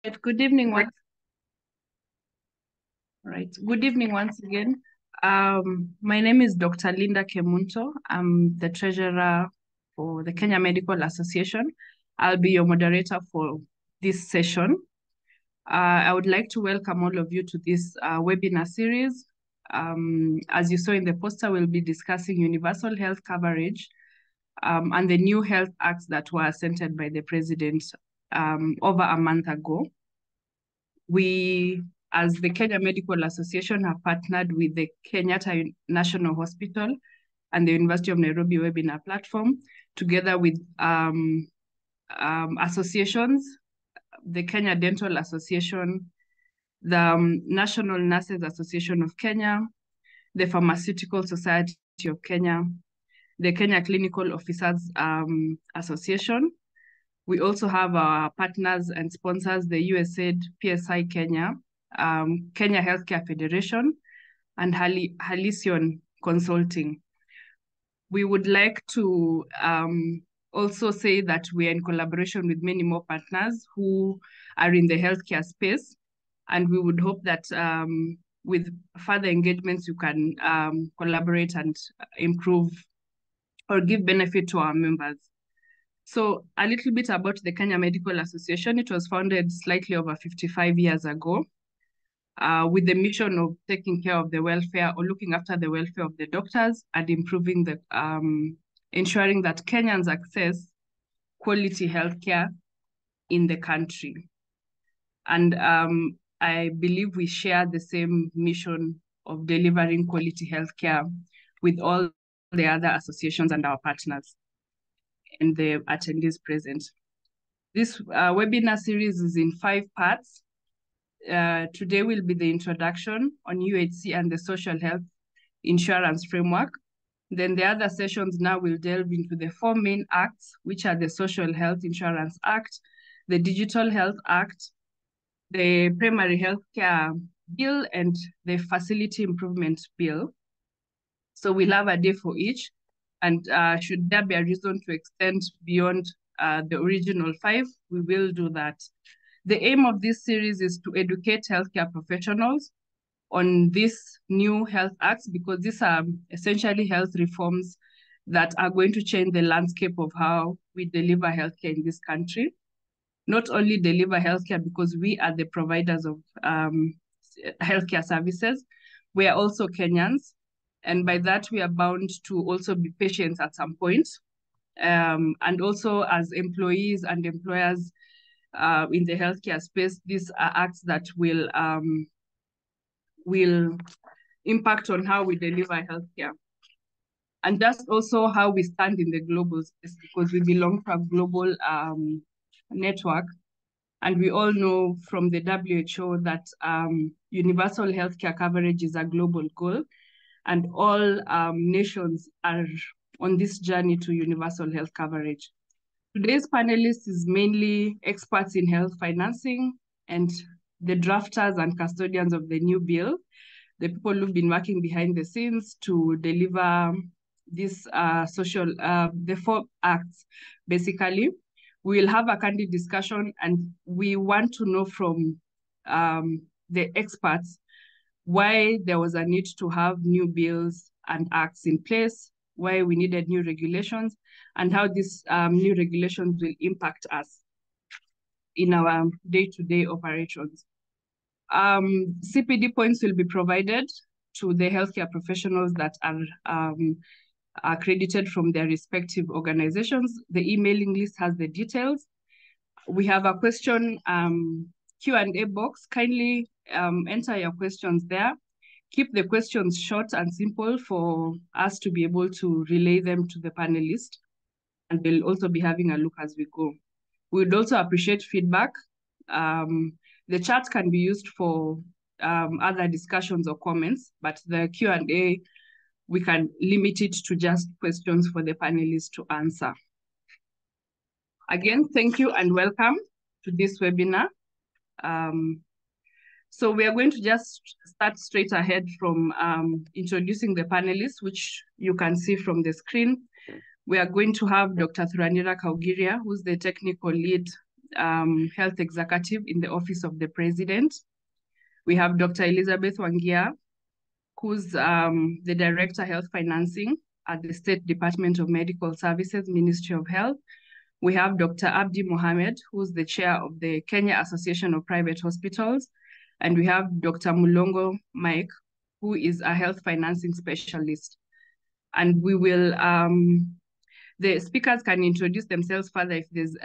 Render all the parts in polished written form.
Good evening once. Right. Good evening once again. My name is Dr. Linda Kemunto. I'm the treasurer for the Kenya Medical Association. I'll be your moderator for this session. I would like to welcome all of you to this webinar series. As you saw in the poster, we'll be discussing universal health coverage and the new health acts that were assented by the president over a month ago. We, as the Kenya Medical Association, have partnered with the Kenyatta National Hospital and the University of Nairobi webinar platform, together with associations, the Kenya Dental Association, the National Nurses Association of Kenya, the Pharmaceutical Society of Kenya, the Kenya Clinical Officers Association. We also have our partners and sponsors, the USAID, PSI Kenya, Kenya Healthcare Federation, and Halcyon Consulting. We would like to also say that we are in collaboration with many more partners who are in the healthcare space, and we would hope that with further engagements, you can collaborate and improve or give benefit to our members. So a little bit about the Kenya Medical Association. It was founded slightly over 55 years ago with the mission of taking care of the welfare or looking after the welfare of the doctors and improving the, ensuring that Kenyans access quality healthcare in the country. And I believe we share the same mission of delivering quality healthcare with all the other associations and our partners and the attendees present. This webinar series is in 5 parts. Today will be the introduction on UHC and the social health insurance framework. Then the other sessions now will delve into the 4 main acts, which are the Social Health Insurance Act, the Digital Health Act, the Primary Healthcare Bill, and the Facility Improvement Bill. So we'll have a day for each. And should there be a reason to extend beyond the original 5, we will do that. The aim of this series is to educate healthcare professionals on these new health acts, because these are essentially health reforms that are going to change the landscape of how we deliver healthcare in this country. Not only deliver healthcare because we are the providers of healthcare services, we are also Kenyans. And by that, we are bound to also be patients at some point. And also as employees and employers in the healthcare space, these are acts that will impact on how we deliver healthcare. And just also how we stand in the global space, because we belong to a global network. And we all know from the WHO that universal healthcare coverage is a global goal. And all nations are on this journey to universal health coverage. Today's panelist is mainly experts in health financing and the drafters and custodians of the new bill, the people who've been working behind the scenes to deliver this the 4 acts, basically. We will have a candid discussion, and we want to know from the experts why there was a need to have new bills and acts in place, why we needed new regulations, and how these new regulations will impact us in our day-to-day operations. CPD points will be provided to the healthcare professionals that are accredited from their respective organizations. The emailing list has the details. We have a question Q&A box. Kindly enter your questions there. Keep the questions short and simple for us to be able to relay them to the panelists. And we'll also be having a look as we go. We would also appreciate feedback. The chat can be used for other discussions or comments, but the Q&A, we can limit it to just questions for the panelists to answer. Again, thank you and welcome to this webinar. So we are going to just start straight ahead from introducing the panelists, which you can see from the screen. We are going to have Dr. Thuranira Kaugiria, who's the technical lead health executive in the Office of the President. We have Dr. Elizabeth Wangia, who's the Director Health Financing at the State Department of Medical Services, Ministry of Health. We have Dr. Abdi Mohamed, who's the chair of the Kenya Association of Private Hospitals. And we have Dr. Mulongo Mike, who is a health financing specialist. And we will, the speakers can introduce themselves further if there's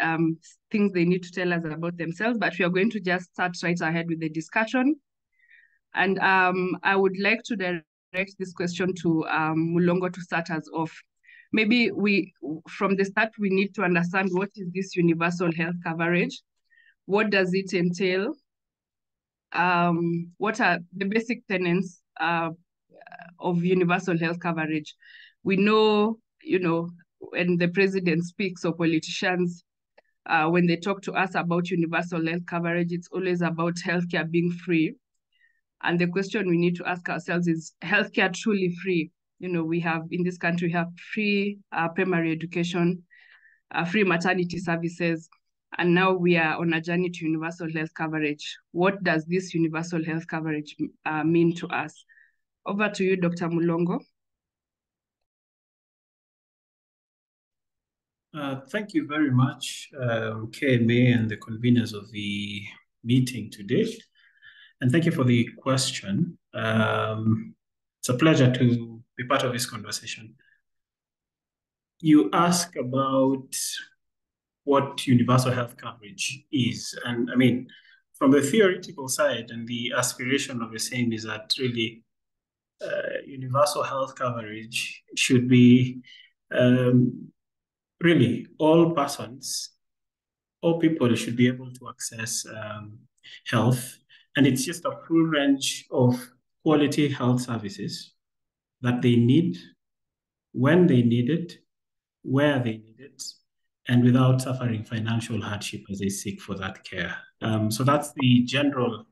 things they need to tell us about themselves, but we are going to just start right ahead with the discussion. And I would like to direct this question to Mulongo to start us off. Maybe from the start, we need to understand what is this universal health coverage? What does it entail? What are the basic tenets of universal health coverage? We know, when the president speaks or politicians, when they talk to us about universal health coverage, it's always about healthcare being free. And the question we need to ask ourselves is healthcare truly free? We have in this country, we have free primary education, free maternity services, and now we are on a journey to universal health coverage. What does this universal health coverage mean to us? Over to you, Dr. Mulongo. Thank you very much, KMA and the conveners of the meeting today. And thank you for the question. It's a pleasure to be part of this conversation. You ask about what universal health coverage is. And I mean, from the theoretical side and the aspiration of the same is that really universal health coverage should be really all persons, all people should be able to access health. And it's just a full range of quality health services that they need, when they need it, where they need it, and without suffering financial hardship as they seek for that care. So that's the general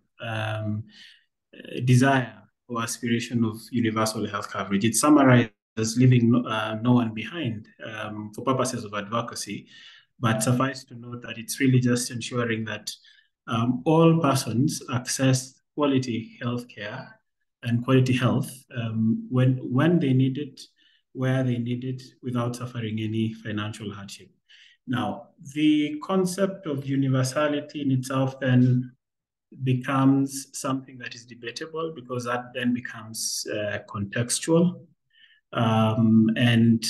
desire or aspiration of universal health coverage. It's summarized as leaving no one behind for purposes of advocacy, but suffice to note that it's really just ensuring that all persons access quality healthcare and quality health when they need it, where they need it, without suffering any financial hardship. Now, the concept of universality in itself then becomes something that is debatable, because that then becomes contextual. And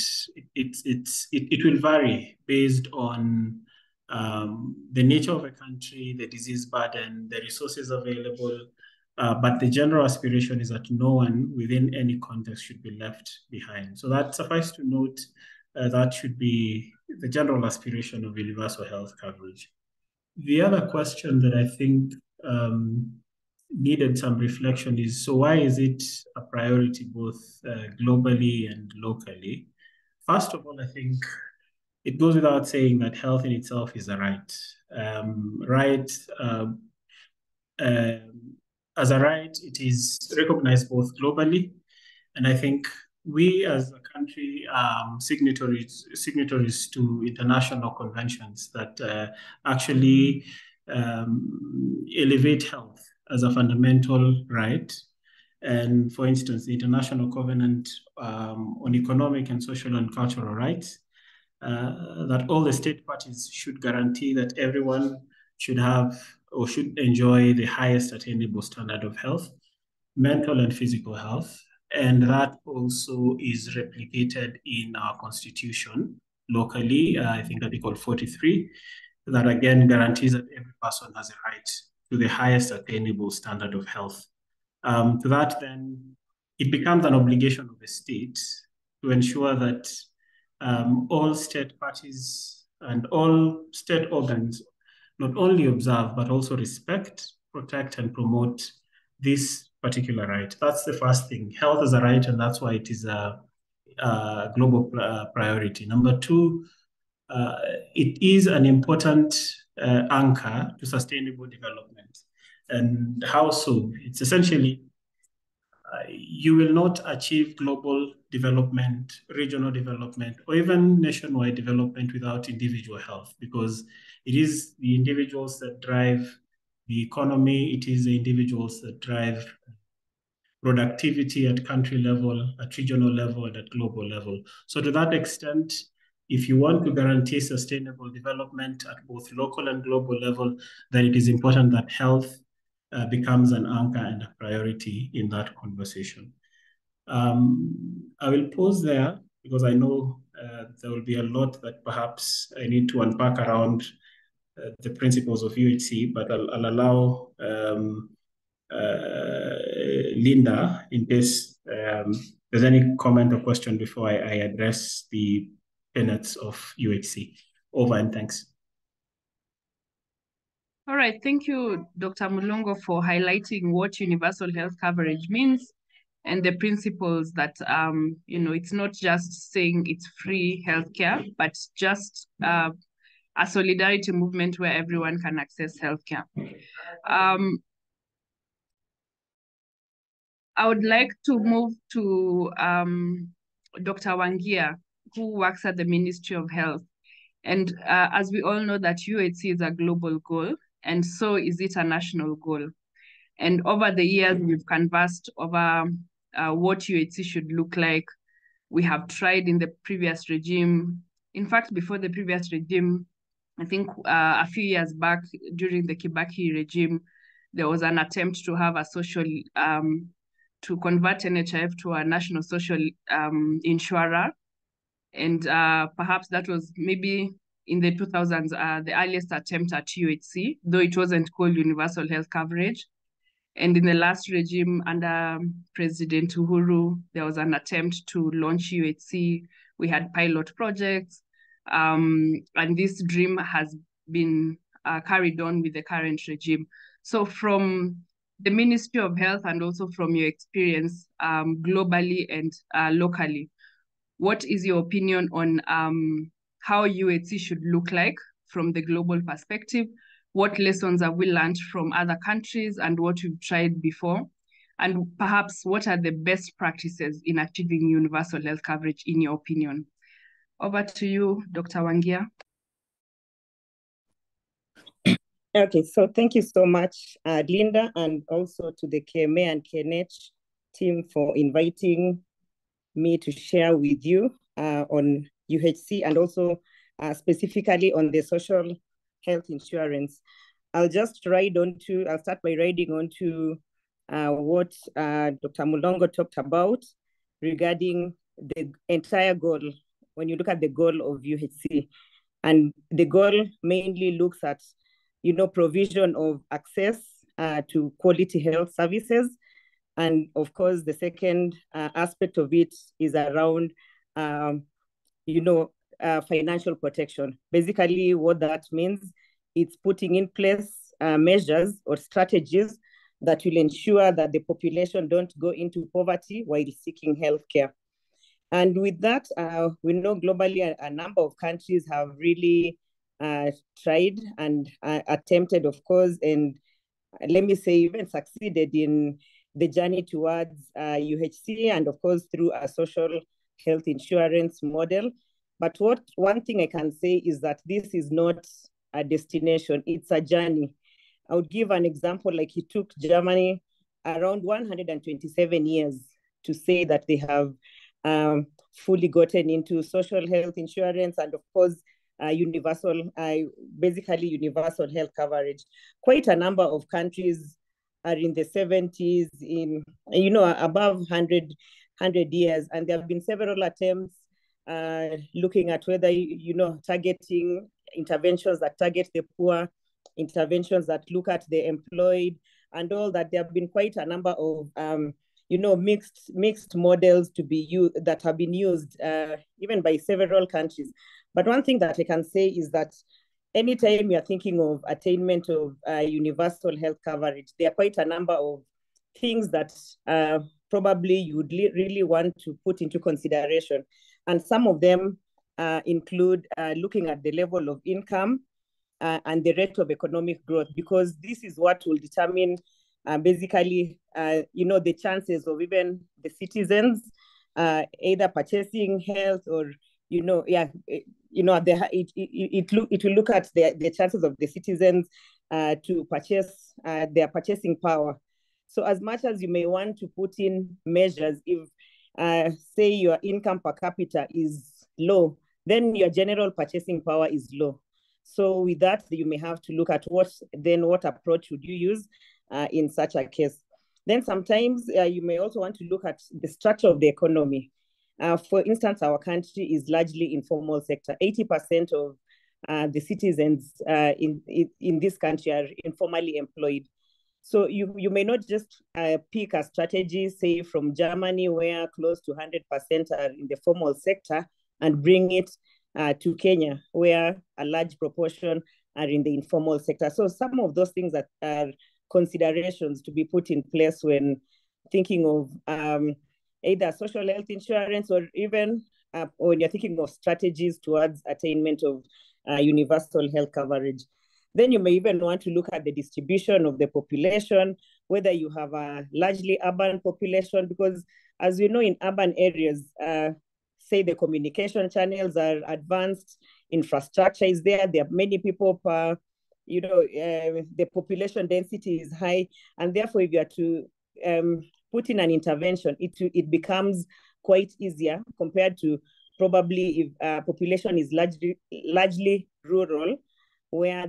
it will vary based on the nature of a country, the disease burden, the resources available. But the general aspiration is that no one within any context should be left behind. So that suffice to note, that should be the general aspiration of universal health coverage. The other question that I think needed some reflection is, so why is it a priority both globally and locally? First of all, I think it goes without saying that health in itself is a right. As a right, it is recognized both globally, and I think we as a country signatories to international conventions that actually elevate health as a fundamental right. And for instance, the International Covenant on Economic and Social and Cultural Rights, that all the state parties should guarantee that everyone should have or should enjoy the highest attainable standard of health, mental and physical health. And that also is replicated in our constitution locally, I think Article 43, that again guarantees that every person has a right to the highest attainable standard of health. To that then, it becomes an obligation of the state to ensure that all state parties and all state organs not only observe, but also respect, protect, and promote this particular right. That's the first thing. Health is a right, and that's why it is a global priority. Number two, it is an important anchor to sustainable development. And how so? It's essentially, you will not achieve global development, regional development, or even nationwide development without individual health, because It is the individuals that drive the economy. It is the individuals that drive productivity at country level, at regional level, and at global level. So to that extent, if you want to guarantee sustainable development at both local and global level, then it is important that health becomes an anchor and a priority in that conversation. I will pause there because I know there will be a lot that perhaps I need to unpack around the principles of UHC, but I'll allow Linda, in case there's any comment or question before I address the tenets of UHC. Over and thanks. All right, thank you, Dr. Mulongo, for highlighting what universal health coverage means and the principles that, it's not just saying it's free healthcare, but just a solidarity movement where everyone can access healthcare. I would like to move to Dr. Wangia, who works at the Ministry of Health. And as we all know that UHC is a global goal, and so is it a national goal. And over the years, we've conversed over what UHC should look like. We have tried in the previous regime. In fact, before the previous regime, I think a few years back during the Kibaki regime, there was an attempt to have a social, to convert NHIF to a national social insurer. And perhaps that was maybe in the 2000s, the earliest attempt at UHC, though it wasn't called universal health coverage. And in the last regime under President Uhuru, there was an attempt to launch UHC. We had pilot projects, and this dream has been carried on with the current regime. So from the Ministry of Health and also from your experience globally and locally, what is your opinion on how UHC should look like from the global perspective? What lessons have we learned from other countries and what we've tried before? And perhaps what are the best practices in achieving universal health coverage in your opinion? Over to you, Dr. Wangia. Okay, so thank you so much, Linda, and also to the KMA and KNH team for inviting me to share with you on UHC and also specifically on the social health insurance. I'll start by riding on to what Dr. Mulongo talked about regarding the entire goal, when you look at the goal of UHC. And the goal mainly looks at, provision of access to quality health services. And of course, the second aspect of it is around, financial protection. Basically, what that means, it's putting in place measures or strategies that will ensure that the population don't go into poverty while seeking healthcare. And with that, we know globally a number of countries have really tried and attempted, of course, and let me say even succeeded in the journey towards UHC and of course through a social health insurance model. But one thing I can say is that this is not a destination, it's a journey. I would give an example, like it took Germany around 127 years to say that they have fully gotten into social health insurance and of course basically universal health coverage. Quite a number of countries are in the 70s, above 100 years. And there have been several attempts looking at whether, targeting interventions that target the poor, interventions that look at the employed, and all that. There have been quite a number of, mixed models that have been used even by several countries. But one thing that I can say is that anytime you're thinking of attainment of universal health coverage, there are quite a number of things that probably you would really want to put into consideration. And some of them include looking at the level of income and the rate of economic growth, because this is what will determine basically, the chances of even the citizens either purchasing health or, you know, it will look at the chances of the citizens to purchase their purchasing power. So as much as you may want to put in measures, if say your income per capita is low, then your general purchasing power is low. So with that, you may have to look at what approach would you use in such a case. Then sometimes you may also want to look at the structure of the economy. For instance, our country is largely informal sector. 80% of the citizens in this country are informally employed. So you may not just pick a strategy, say from Germany, where close to 100% are in the formal sector, and bring it to Kenya, where a large proportion are in the informal sector. So some of those things are considerations to be put in place when thinking of either social health insurance, or even when you're thinking of strategies towards attainment of universal health coverage. Then you may even want to look at the distribution of the population, whether you have a largely urban population, because as we know, in urban areas, say the communication channels are advanced, infrastructure is there are many people per, the population density is high, and therefore if you are to put in an intervention, it becomes quite easier compared to probably if population is largely rural, where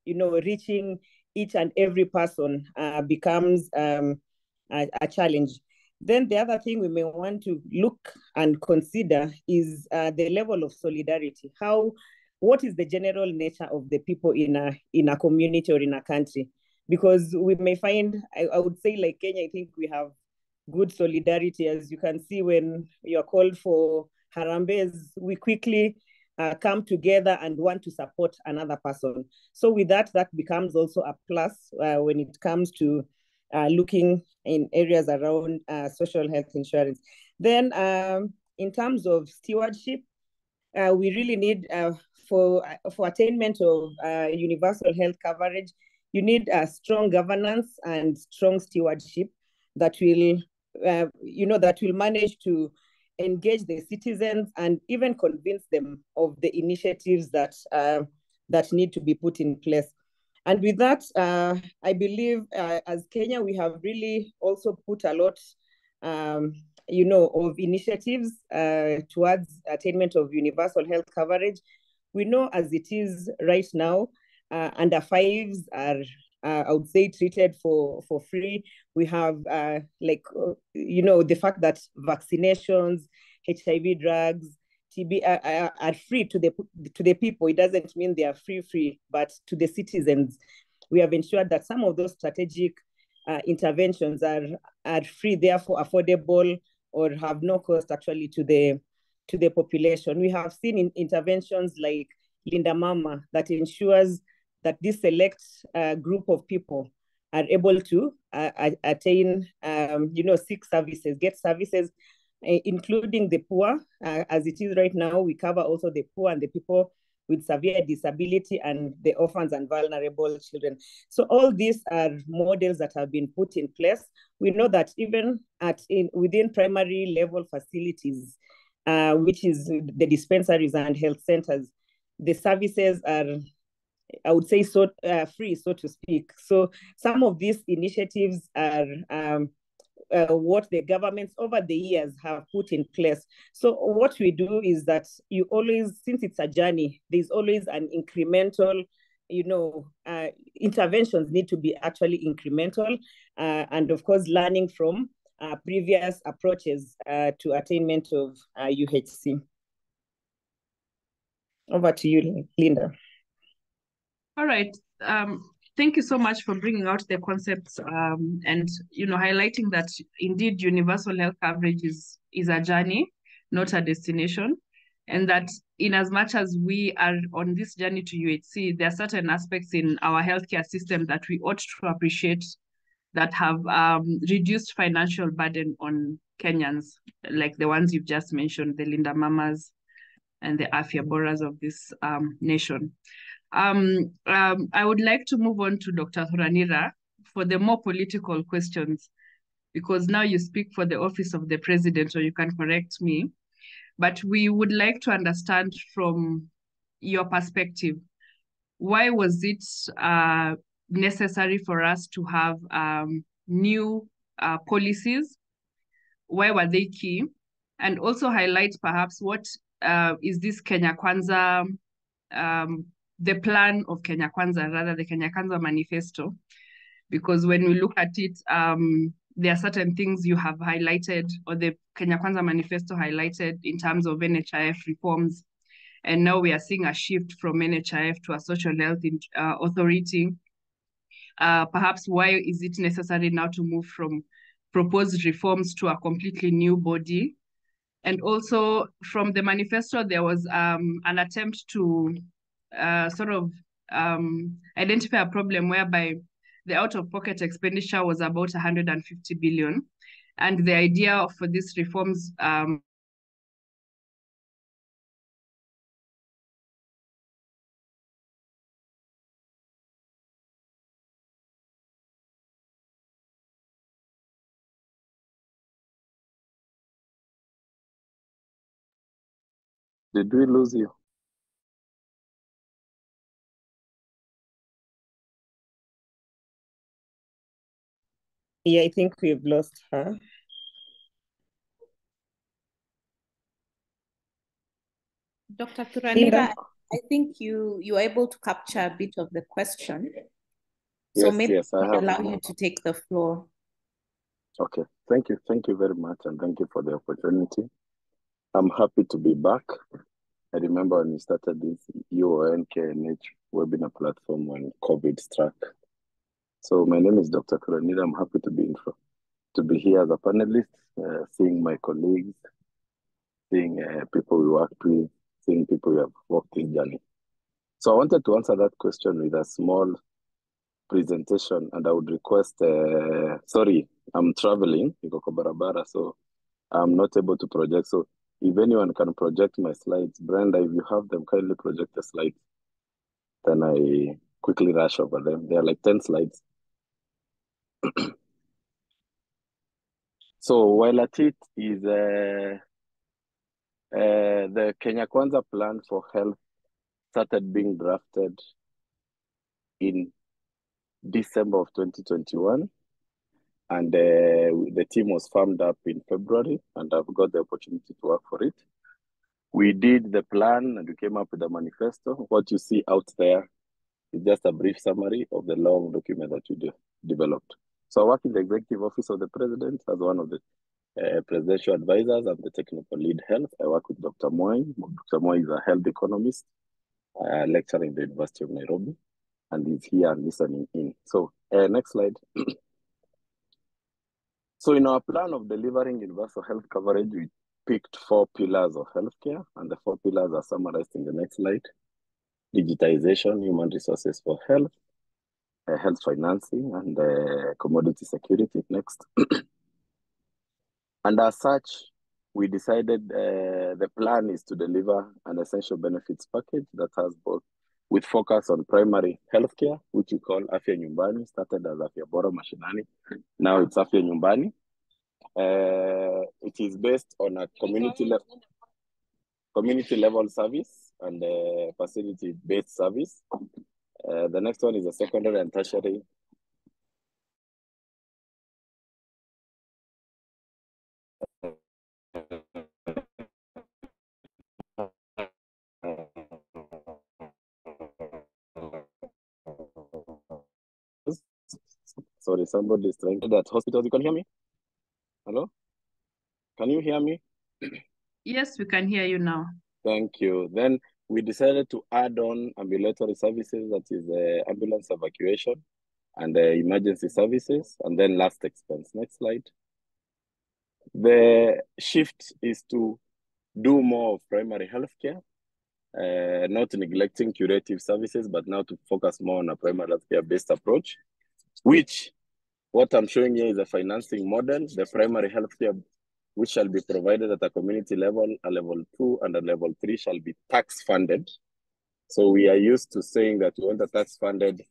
reaching each and every person becomes a challenge. Then the other thing we may want to look and consider is the level of solidarity. What is the general nature of the people in a community or in a country? Because we may find, I would say, like Kenya, I think we have good solidarity. As you can see, when you're called for harambes, we quickly come together and want to support another person. So with that becomes also a plus when it comes to looking in areas around social health insurance. Then in terms of stewardship, we really need, for attainment of universal health coverage, you need strong governance and strong stewardship that will manage to engage the citizens and even convince them of the initiatives that need to be put in place. And with that, I believe as Kenya, we have really also put a lot, of initiatives towards attainment of universal health coverage. We know as it is right now, under fives are, I would say, treated for free. We have the fact that vaccinations, HIV drugs, TB are free to the people. It doesn't mean they are free, but to the citizens, we have ensured that some of those strategic interventions are free, therefore affordable, or have no cost actually to the population. We have seen interventions like Linda Mama that ensures that this select group of people are able to attain, seek services, get services, including the poor. As it is right now, we cover also the poor and the people with severe disability and the orphans and vulnerable children. So all these are models that have been put in place. We know that even within primary level facilities, which is the dispensaries and health centers, the services are, I would say, free, so to speak. So some of these initiatives are what the governments over the years have put in place. So what we do is that you always, since it's a journey, there's always an incremental, interventions need to be actually incremental, and of course, learning from previous approaches to attainment of UHC. Over to you, Linda. All right. Thank you so much for bringing out the concepts and highlighting that indeed universal health coverage is a journey, not a destination, and that in as much as we are on this journey to UHC, there are certain aspects in our healthcare system that we ought to appreciate that have reduced financial burden on Kenyans, like the ones you've just mentioned, the Linda Mamas and the Afya Boras of this nation. I would like to move on to Dr. Thuranira for the more political questions, because now you speak for the office of the president, or you can correct me. But we would like to understand from your perspective, why was it necessary for us to have new policies? Why were they key? And also highlight perhaps what is this Kenya Kwanza, the plan of Kenya Kwanza, rather the Kenya Kwanza manifesto. Because when we look at it, there are certain things you have highlighted, or the Kenya Kwanza manifesto highlighted in terms of NHIF reforms. And now we are seeing a shift from NHIF to a social health authority. Perhaps why is it necessary now to move from proposed reforms to a completely new body? And also from the manifesto, there was an attempt to identify a problem whereby the out-of-pocket expenditure was about 150 billion. And the idea for these reforms Did we lose you? Yeah, I think we've lost her. Dr. Thuranira, I think you were able to capture a bit of the question. So Yes, maybe yes, I I'll have. allow you to take the floor. Okay, thank you very much, and thank you for the opportunity. I'm happy to be back. I remember when we started this UONKNH webinar platform when COVID struck. So my name is Dr. Thuranira. I'm happy to be here as a panelist, seeing my colleagues, seeing people we worked with, seeing people we have worked in journey. So I wanted to answer that question with a small presentation, and I would request, sorry, I'm traveling, so I'm not able to project. So if anyone can project my slides, Brenda, if you have them, kindly project the slides. Then I quickly rush over them. There are like 10 slides. So while at it is the Kenya Kwanza plan for health started being drafted in December of 2021. And the team was formed up in February, and I've got the opportunity to work for it. We did the plan and we came up with a manifesto. What you see out there is just a brief summary of the long document that we developed. So I work in the executive office of the president as one of the presidential advisors. I'm the technical lead health. I work with Dr. Moy. Dr. Moy is a health economist, lecturer in the University of Nairobi, and he's here listening in. So next slide. So in our plan of delivering universal health coverage, we picked 4 pillars of healthcare, and the 4 pillars are summarized in the next slide. Digitization, human resources for health, health financing, and commodity security. Next. And as such, we decided the plan is to deliver an essential benefits package that has both, with focus on primary healthcare, which we call Afya Nyumbani, started as Afya Bora Mashinani. Now it's Afya Nyumbani. It is based on a community level service and facility-based service. The next one is a secondary and tertiary. Sorry, somebody is trying to that hospital. You can hear me? Hello? Can you hear me? Yes, we can hear you now. Thank you. Then we decided to add on ambulatory services, that is ambulance evacuation and emergency services, and then last expense. Next slide. The shift is to do more of primary healthcare, not neglecting curative services, but now to focus more on a primary healthcare-based approach, which what I'm showing here is a financing model. The primary healthcare, which shall be provided at a community level, a level 2 and a level 3 shall be tax funded. So we are used to saying that we want a tax funded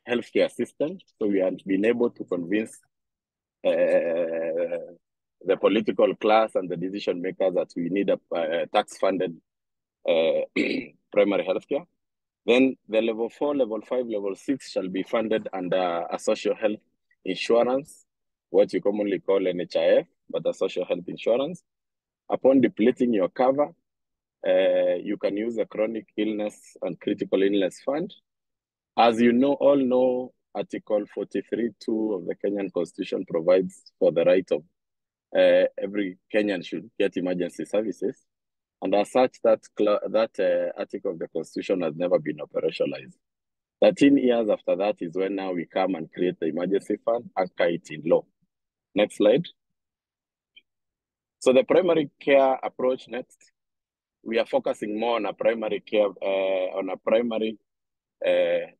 healthcare system. So we have been able to convince the the political class and the decision makers that we need a tax-funded primary healthcare. Then the level 4, level 5, level 6 shall be funded under a social health insurance, what you commonly call NHIF, but a social health insurance. Upon depleting your cover, you can use a chronic illness and critical illness fund. As you know, all know, Article 43(2) of the Kenyan Constitution provides for the right of every Kenyan should get emergency services. And as such, that article of the Constitution has never been operationalized. 13 years after that is when now we come and create the emergency fund, anchor it in law. Next slide. So the primary care approach next. We are focusing more on a primary care,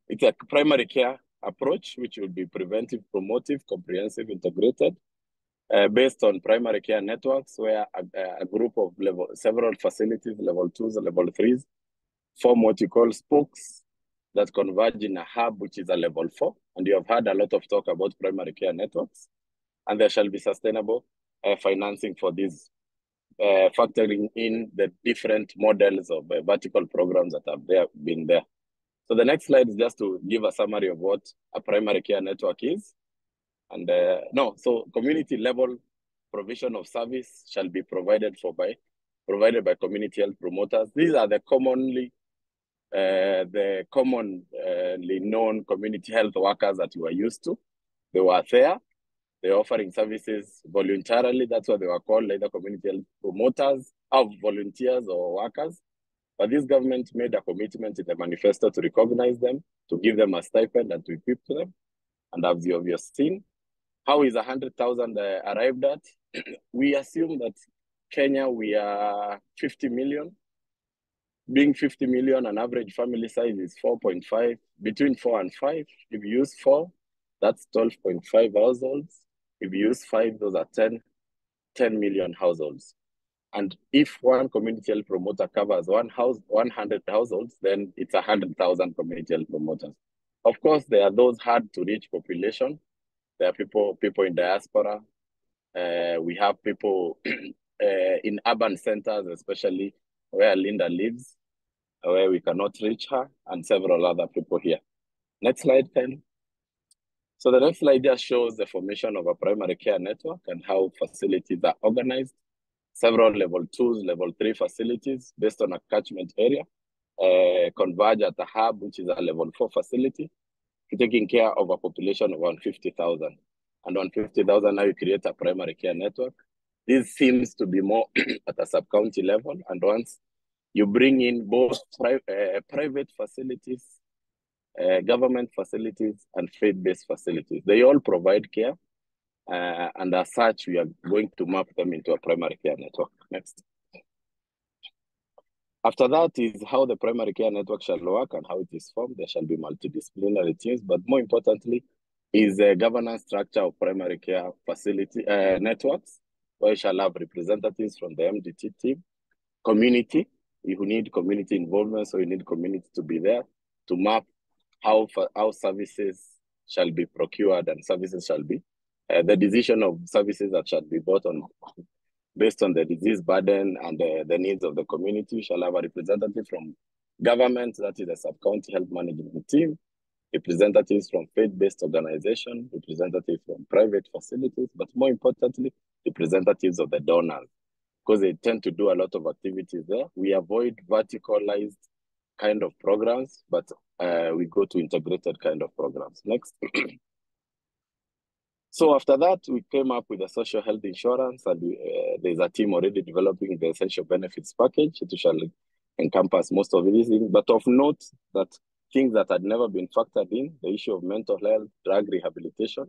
it's a primary care approach, which will be preventive, promotive, comprehensive, integrated, based on primary care networks, where a group of several facilities, level 2s and level 3s, form what you call spokes that converge in a hub, which is a level 4. And you have heard a lot of talk about primary care networks, and there shall be sustainable financing for these, factoring in the different models of vertical programs that have been there. So the next slide is just to give a summary of what a primary care network is. And so community level provision of service shall be provided by community health promoters. These are the commonly known community health workers that you are used to. They were there. They're offering services voluntarily. That's what they were called, either community health promoters, or volunteers or workers. But this government made a commitment in the manifesto to recognize them, to give them a stipend and to equip them. And as you have seen, how is 100,000 arrived at? We assume that Kenya, we are 50 million. Being 50 million, an average family size is 4.5, between 4 and 5. If you use 4, that's 12.5 households. If you use 5, those are 10 million households. And if one community health promoter covers 100 households, then it's 100,000 community health promoters. Of course, there are those hard to reach population. There are people in diaspora. We have people in urban centers, especially where Linda lives, where we cannot reach her, and several other people here. Next slide, Ken. So the next slide just shows the formation of a primary care network and how facilities are organized. Several level 2s, level 3 facilities based on a catchment area converge at a hub, which is a level 4 facility, taking care of a population of 150,000. And 150,000, now you create a primary care network. This seems to be more at a sub-county level. And once you bring in both private facilities, government facilities, and faith-based facilities, they all provide care. And as such, we are going to map them into a primary care network. Next. After that is how the primary care network shall work and how it is formed. There shall be multidisciplinary teams, but more importantly is a governance structure of primary care facility networks, where you shall have representatives from the MDT team, community. You need community involvement, so you need community to be there to map how services shall be procured and services shall be. The decision of services that shall be bought on based on the disease burden and the needs of the community. Shall have a representative from government, that is the sub-county health management team, representatives from faith-based organizations, representatives from private facilities, but more importantly, representatives of the donors, because they tend to do a lot of activities there. We avoid verticalized kind of programs, but we go to integrated kind of programs. Next. So after that, we came up with a social health insurance, and there's a team already developing the essential benefits package. It shall encompass most of these things, but of note that things that had never been factored in, the issue of mental health, drug rehabilitation,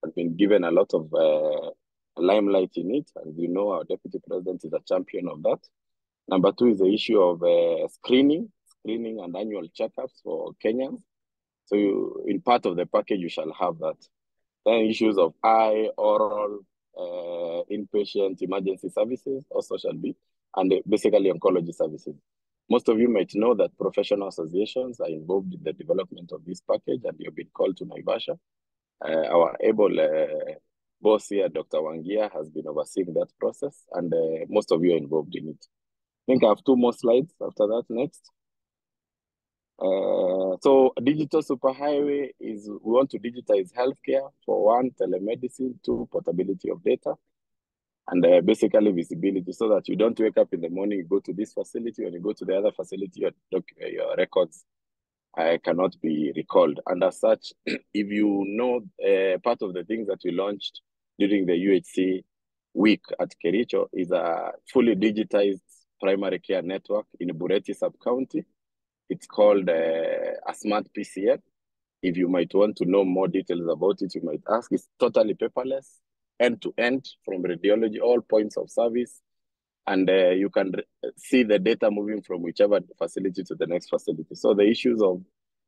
has been given a lot of limelight in it. And we know our deputy president is a champion of that. Number 2 is the issue of screening and annual checkups for Kenyans. So in part of the package, you shall have that. Then issues of eye, oral, inpatient emergency services also shall be, and basically oncology services. Most of you might know that professional associations are involved in the development of this package, and you've been called to Naivasha. Our able boss here, Dr. Wangia, has been overseeing that process, and most of you are involved in it. I think I have 2 more slides after that. Next. So digital superhighway is, we want to digitize healthcare. For 1, telemedicine; 2, portability of data, and basically visibility, so that you don't wake up in the morning, you go to this facility, when you go to the other facility, your records cannot be recalled. And as such, if you know, part of the things that we launched during the UHC week at Kericho is a fully digitized primary care network in Bureti sub-county. It's called a smart PCN. If you might want to know more details about it, you might ask. It's totally paperless, end-to-end, from radiology, all points of service. And you can see the data moving from whichever facility to the next facility. So the issues of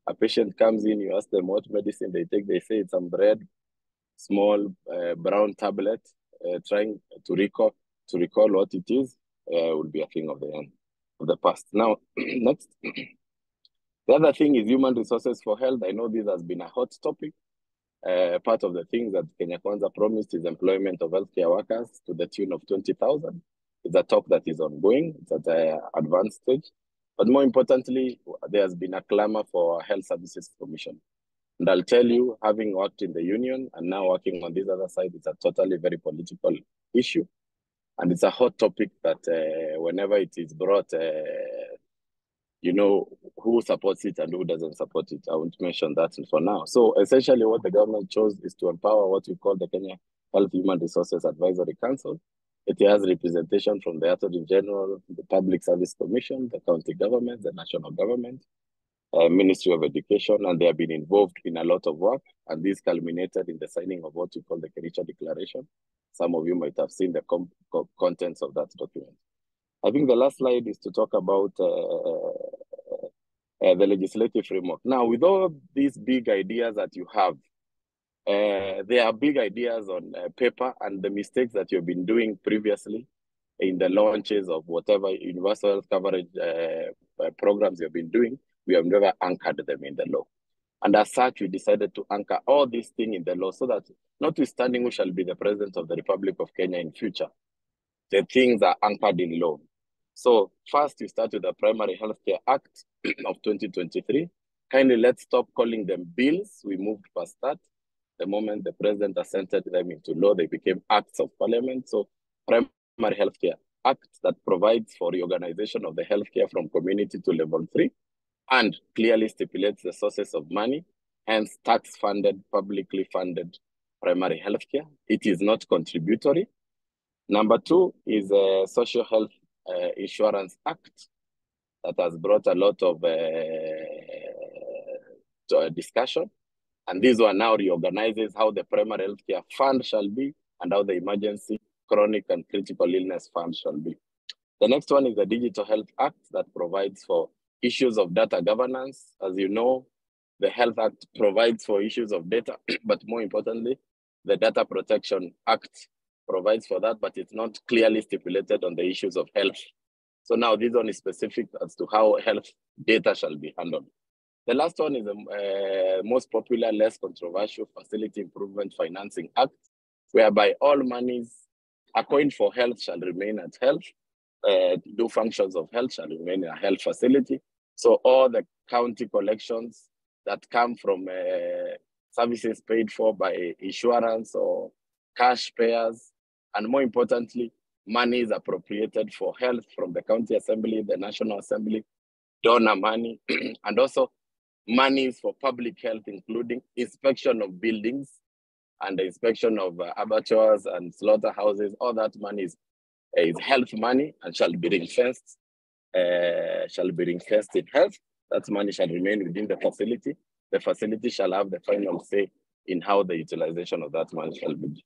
a patient comes in, you ask them what medicine they take, they say it's some bread, small brown tablet, trying to recall what it is, would be a thing of the past. Now, next. The other thing is human resources for health. I know this has been a hot topic. Part of the things that Kenya Kwanza promised is employment of healthcare workers to the tune of 20,000. It's a talk that is ongoing. It's at an advanced stage. But more importantly, there has been a clamor for a health services commission. And I'll tell you, having worked in the union and now working on this other side, it's a totally very political issue. And it's a hot topic that whenever it is brought, you know, who supports it and who doesn't support it. I won't mention that for now. So essentially what the government chose is to empower what we call the Kenya Health Human Resources Advisory Council. It has representation from the Attorney General, the Public Service Commission, the county government, the national government, Ministry of Education, and they have been involved in a lot of work. And this culminated in the signing of what we call the Kericho Declaration. Some of you might have seen the contents of that document. I think the last slide is to talk about the legislative framework. Now, with all these big ideas that you have, there are big ideas on paper, and the mistakes that you've been doing previously in the launches of whatever universal health coverage programs you've been doing, we have never anchored them in the law. And as such, we decided to anchor all these things in the law so that, notwithstanding who shall be the president of the Republic of Kenya in future, the things are anchored in law. So first, we start with the Primary Healthcare Act of 2023. Kindly let's stop calling them bills. We moved past that. The moment the president assented them into law, they became acts of parliament. So Primary Healthcare Act that provides for reorganization of the healthcare from community to level 3 and clearly stipulates the sources of money, hence tax-funded, publicly funded primary healthcare. It is not contributory. Number 2 is a Social Health Insurance Act that has brought a lot of discussion. And this one now reorganizes how the primary healthcare fund shall be and how the emergency, chronic, and critical illness fund shall be. The next one is the Digital Health Act that provides for issues of data governance. As you know, the Health Act provides for issues of data, but more importantly, the Data Protection Act provides for that, but it's not clearly stipulated on the issues of health. So now this one is specific as to how health data shall be handled. The last one is the most popular, less controversial Facility Improvement Financing Act, whereby all monies according for health shall remain at health, do functions of health shall remain in a health facility. So all the county collections that come from services paid for by insurance or cash payers, and more importantly, money is appropriated for health from the county assembly, the national assembly, donor money, and also monies for public health, including inspection of buildings and the inspection of abattoirs and slaughterhouses. All that money is health money and shall be ring-fenced in health. That money shall remain within the facility. The facility shall have the final say in how the utilization of that money shall be.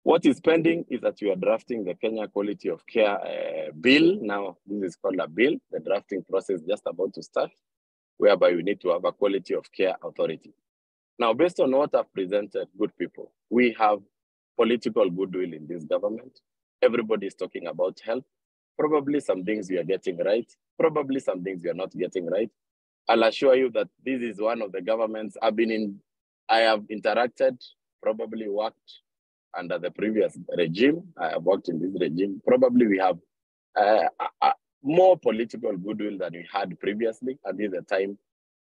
What is pending is that we are drafting the Kenya Quality of Care bill. Now, this is called a bill. The drafting process is just about to start, whereby we need to have a quality of care authority. Now, based on what I've presented, good people, we have political goodwill in this government. Everybody is talking about health. Probably some things we are getting right. Probably some things we are not getting right. I'll assure you that this is one of the governments I have interacted, probably worked under the previous regime. I have worked in this regime. Probably we have more political goodwill than we had previously, and this is the time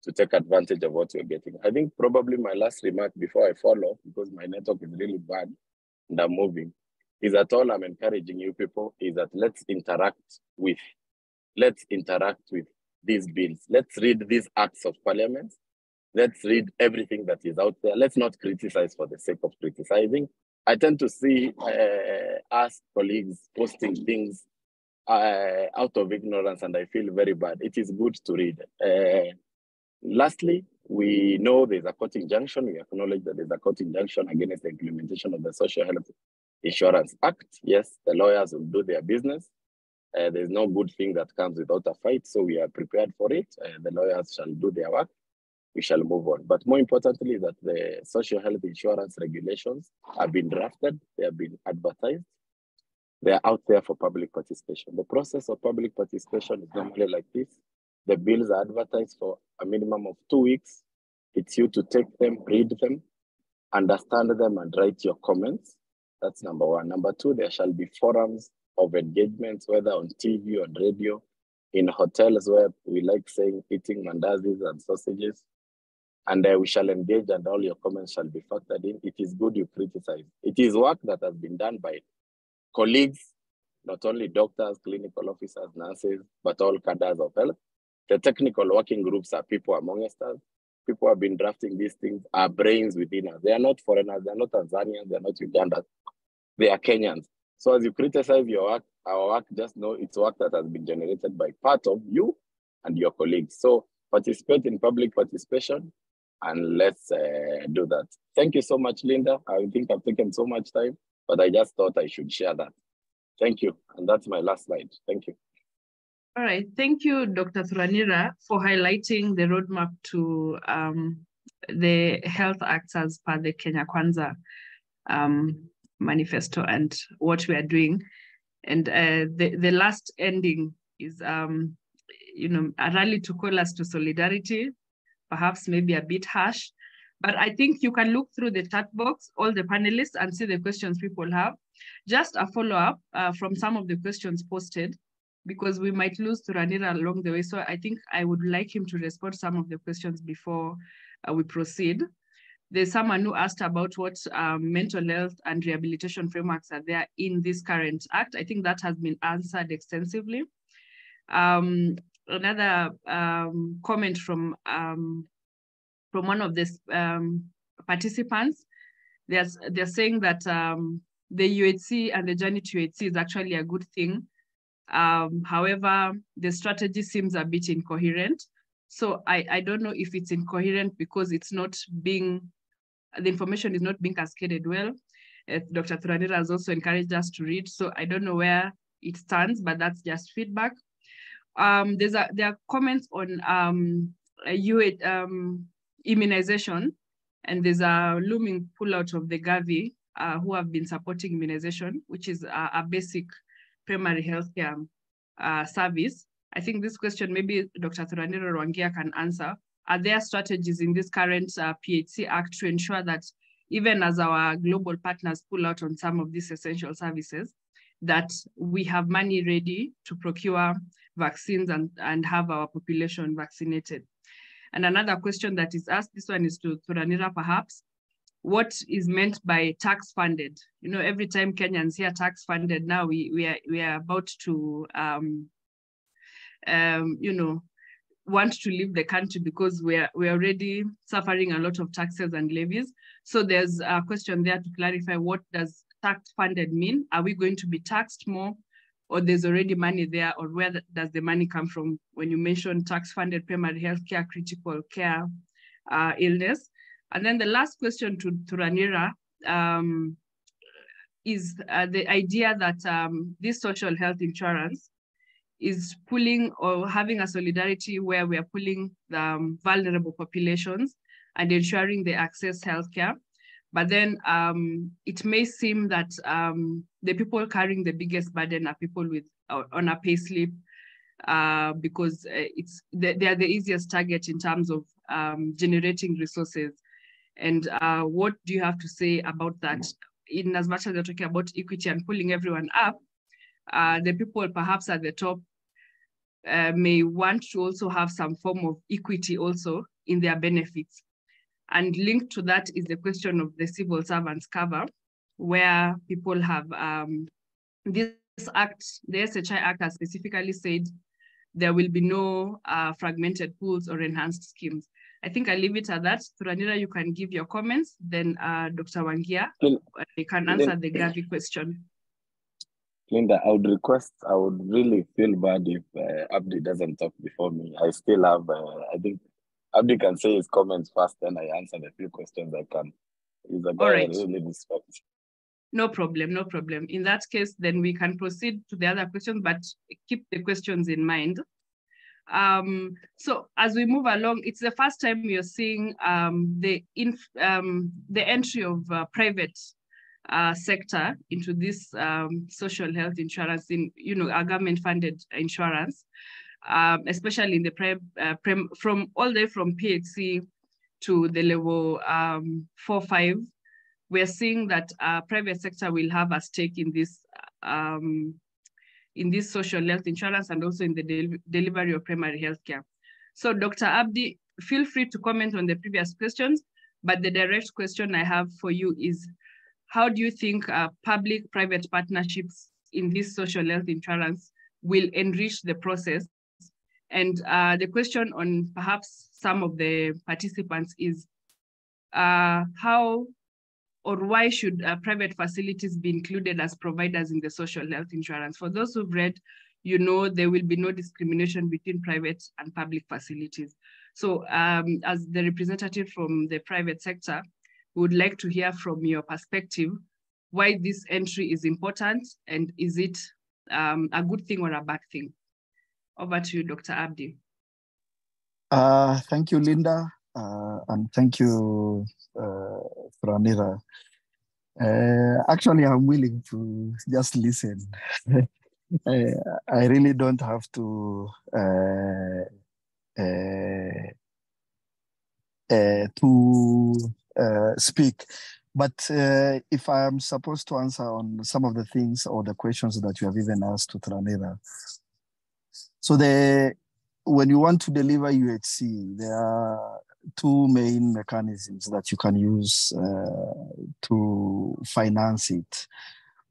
to take advantage of what we're getting. I think probably my last remark before I follow, because my network is really bad and I'm moving, is that all I'm encouraging you people is that let's interact with these bills. Let's read these acts of parliament. Let's read everything that is out there. Let's not criticize for the sake of criticizing. I tend to see us colleagues posting things out of ignorance, and I feel very bad. It is good to read. Lastly, we know there's a court injunction. We acknowledge that there's a court injunction against the implementation of the Social Health Insurance Act. Yes, the lawyers will do their business. There's no good thing that comes without a fight, so we are prepared for it. The lawyers shall do their work. We shall move on. But more importantly, that the social health insurance regulations have been drafted, they have been advertised, they are out there for public participation. The process of public participation is normally like this. The bills are advertised for a minimum of 2 weeks. It's you to take them, read them, understand them, and write your comments. That's number one. Number two, there shall be forums of engagements, whether on TV or on radio, in hotels where we like saying eating mandazis and sausages. And we shall engage, and all your comments shall be factored in. It is good you criticize. It is work that has been done by colleagues, not only doctors, clinical officers, nurses, but all cadres of health. The technical working groups are people amongst us. People have been drafting these things, are brains within us. They are not foreigners, they are not Tanzanians, they are not Ugandans, they are Kenyans. So as you criticize your work, our work, just know it's work that has been generated by part of you and your colleagues. So participate in public participation, and let's do that. Thank you so much, Linda. I think I've taken so much time, but I just thought I should share that. Thank you. And that's my last slide. Thank you. All right. Thank you, Dr. Thuranira, for highlighting the roadmap to the Health Acts as per the Kenya Kwanza manifesto and what we are doing. And the last ending is, you know, a rally to call us to solidarity, perhaps maybe a bit harsh, but I think you can look through the chat box, all the panelists, and see the questions people have. Just a follow-up from some of the questions posted, because we might lose Thuranira along the way. So I think I would like him to respond to some of the questions before we proceed. There's someone who asked about what mental health and rehabilitation frameworks are there in this current act. I think that has been answered extensively. Another comment from one of the participants, they're saying that the UHC and the journey to UHC is actually a good thing. However, the strategy seems a bit incoherent. So I don't know if it's incoherent because it's not being, the information is not being cascaded well. Dr. Thuranira has also encouraged us to read, so I don't know where it stands, but that's just feedback. There are comments on immunization, and there's a looming pullout of the Gavi who have been supporting immunization, which is a basic primary healthcare service. I think this question maybe Dr. Thuranira Rwangia can answer. Are there strategies in this current PHC Act to ensure that even as our global partners pull out on some of these essential services, that we have money ready to procure vaccines and have our population vaccinated? And another question that is asked, this one is to Thuranira perhaps, what is meant by tax funded? You know, every time Kenyans hear tax funded, now we are about to, you know, want to leave the country because we're already suffering a lot of taxes and levies. So there's a question there to clarify, what does tax funded mean? Are we going to be taxed more, or there's already money there, or where does the money come from when you mention tax funded primary healthcare, critical care, illness? And then the last question to Thuranira is the idea that this social health insurance is pulling or having a solidarity where we are pulling the vulnerable populations and ensuring they access healthcare. But then it may seem that the people carrying the biggest burden are people with on a pay slip because they are the easiest target in terms of generating resources. And what do you have to say about that? in as much as they're talking about equity and pulling everyone up, the people perhaps at the top may want to also have some form of equity also in their benefits. And linked to that is the question of the civil servants cover, where people have this act, the SHI Act has specifically said there will be no fragmented pools or enhanced schemes. I think I leave it at that. Thuranira, you can give your comments. Then Dr. Wangia, you can answer the Gavi question. Linda, I would really feel bad if Abdi doesn't talk before me. I still have, I think Abdi can say his comments first, then I answer the few questions I can. He's a guy I really respect. No problem, no problem. In that case, then we can proceed to the other questions, but keep the questions in mind. So as we move along, it's the first time you're seeing the entry of private sector into this social health insurance, in our government-funded insurance, especially in the from all the way from PHC to the level 4-5. We're seeing that private sector will have a stake in this social health insurance and also in the delivery of primary health care. So Dr. Abdi, feel free to comment on the previous questions, but the direct question I have for you is, how do you think public-private partnerships in this social health insurance will enrich the process? And the question on perhaps some of the participants is, how or why should private facilities be included as providers in the social health insurance? For those who've read, there will be no discrimination between private and public facilities. So as the representative from the private sector, we would like to hear from your perspective why this entry is important, and is it a good thing or a bad thing? Over to you, Dr. Abdi. Thank you, Linda, and thank you, Thuranira. Actually, I'm willing to just listen. I really don't have to speak. But if I am supposed to answer on some of the things or the questions that you have even asked to Thuranira. So when you want to deliver UHC, there are two main mechanisms that you can use to finance it.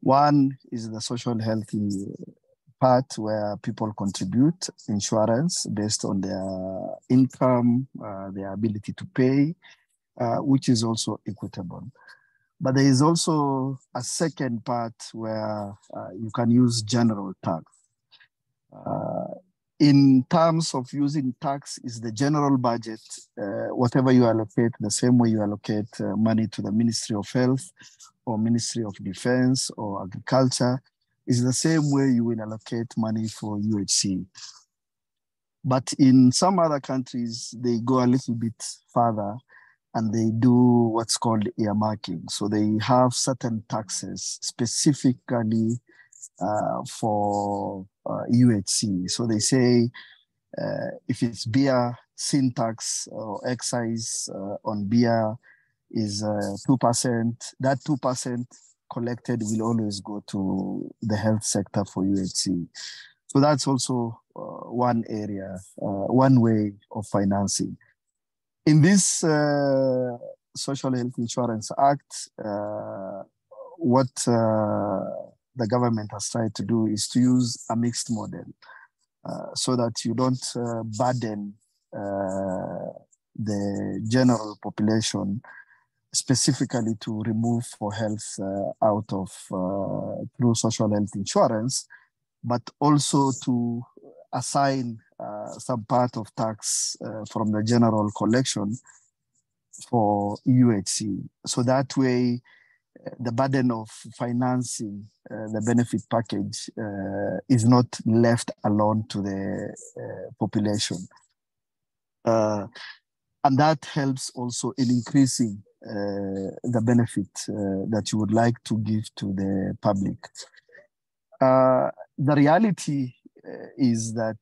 One is the social health part, where people contribute insurance based on their income, their ability to pay, which is also equitable. But there is also a second part where you can use general tax. In terms of using tax, is the general budget, whatever you allocate, the same way you allocate money to the Ministry of Health or Ministry of Defense or Agriculture, is the same way you will allocate money for UHC. But in some other countries, they go a little bit further and they do what's called earmarking. So they have certain taxes specifically for UHC. So they say if it's beer, sin tax or excise on beer is 2%, that 2% collected will always go to the health sector for UHC. So that's also one area, one way of financing. In this Social Health Insurance Act, what the government has tried to do is to use a mixed model so that you don't burden the general population specifically to remove for health out of through social health insurance, but also to assign some part of tax from the general collection for UHC. So that way, the burden of financing the benefit package is not left alone to the population. And that helps also in increasing the benefit that you would like to give to the public. The reality is that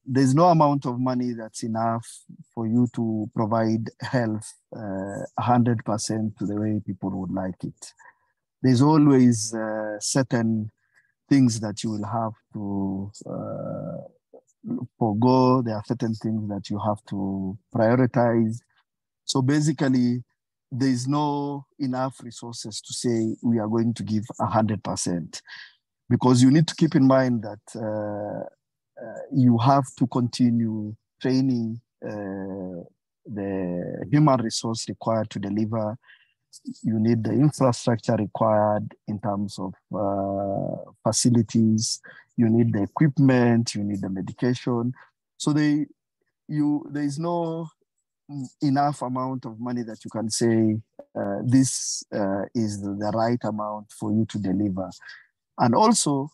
there's no amount of money that's enough for you to provide health 100% to the way people would like it. there's always certain things that you will have to forego. There are certain things that you have to prioritize. So basically, there is no enough resources to say we are going to give 100%, because you need to keep in mind that you have to continue training the human resource required to deliver. You need the infrastructure required in terms of facilities. You need the equipment. You need the medication. So there is no enough amount of money that you can say this is the right amount for you to deliver. And also,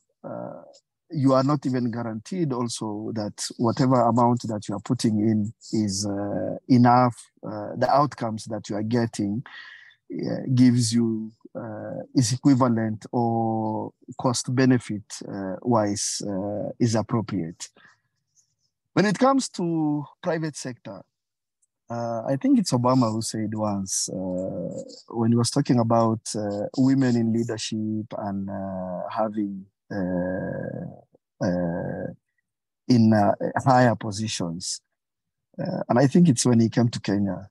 you are not even guaranteed also that whatever amount that you are putting in is enough. The outcomes that you are getting gives you is equivalent or cost benefit wise is appropriate. When it comes to private sector, I think it's Obama who said once when he was talking about women in leadership and having in higher positions. And I think it's when he came to Kenya.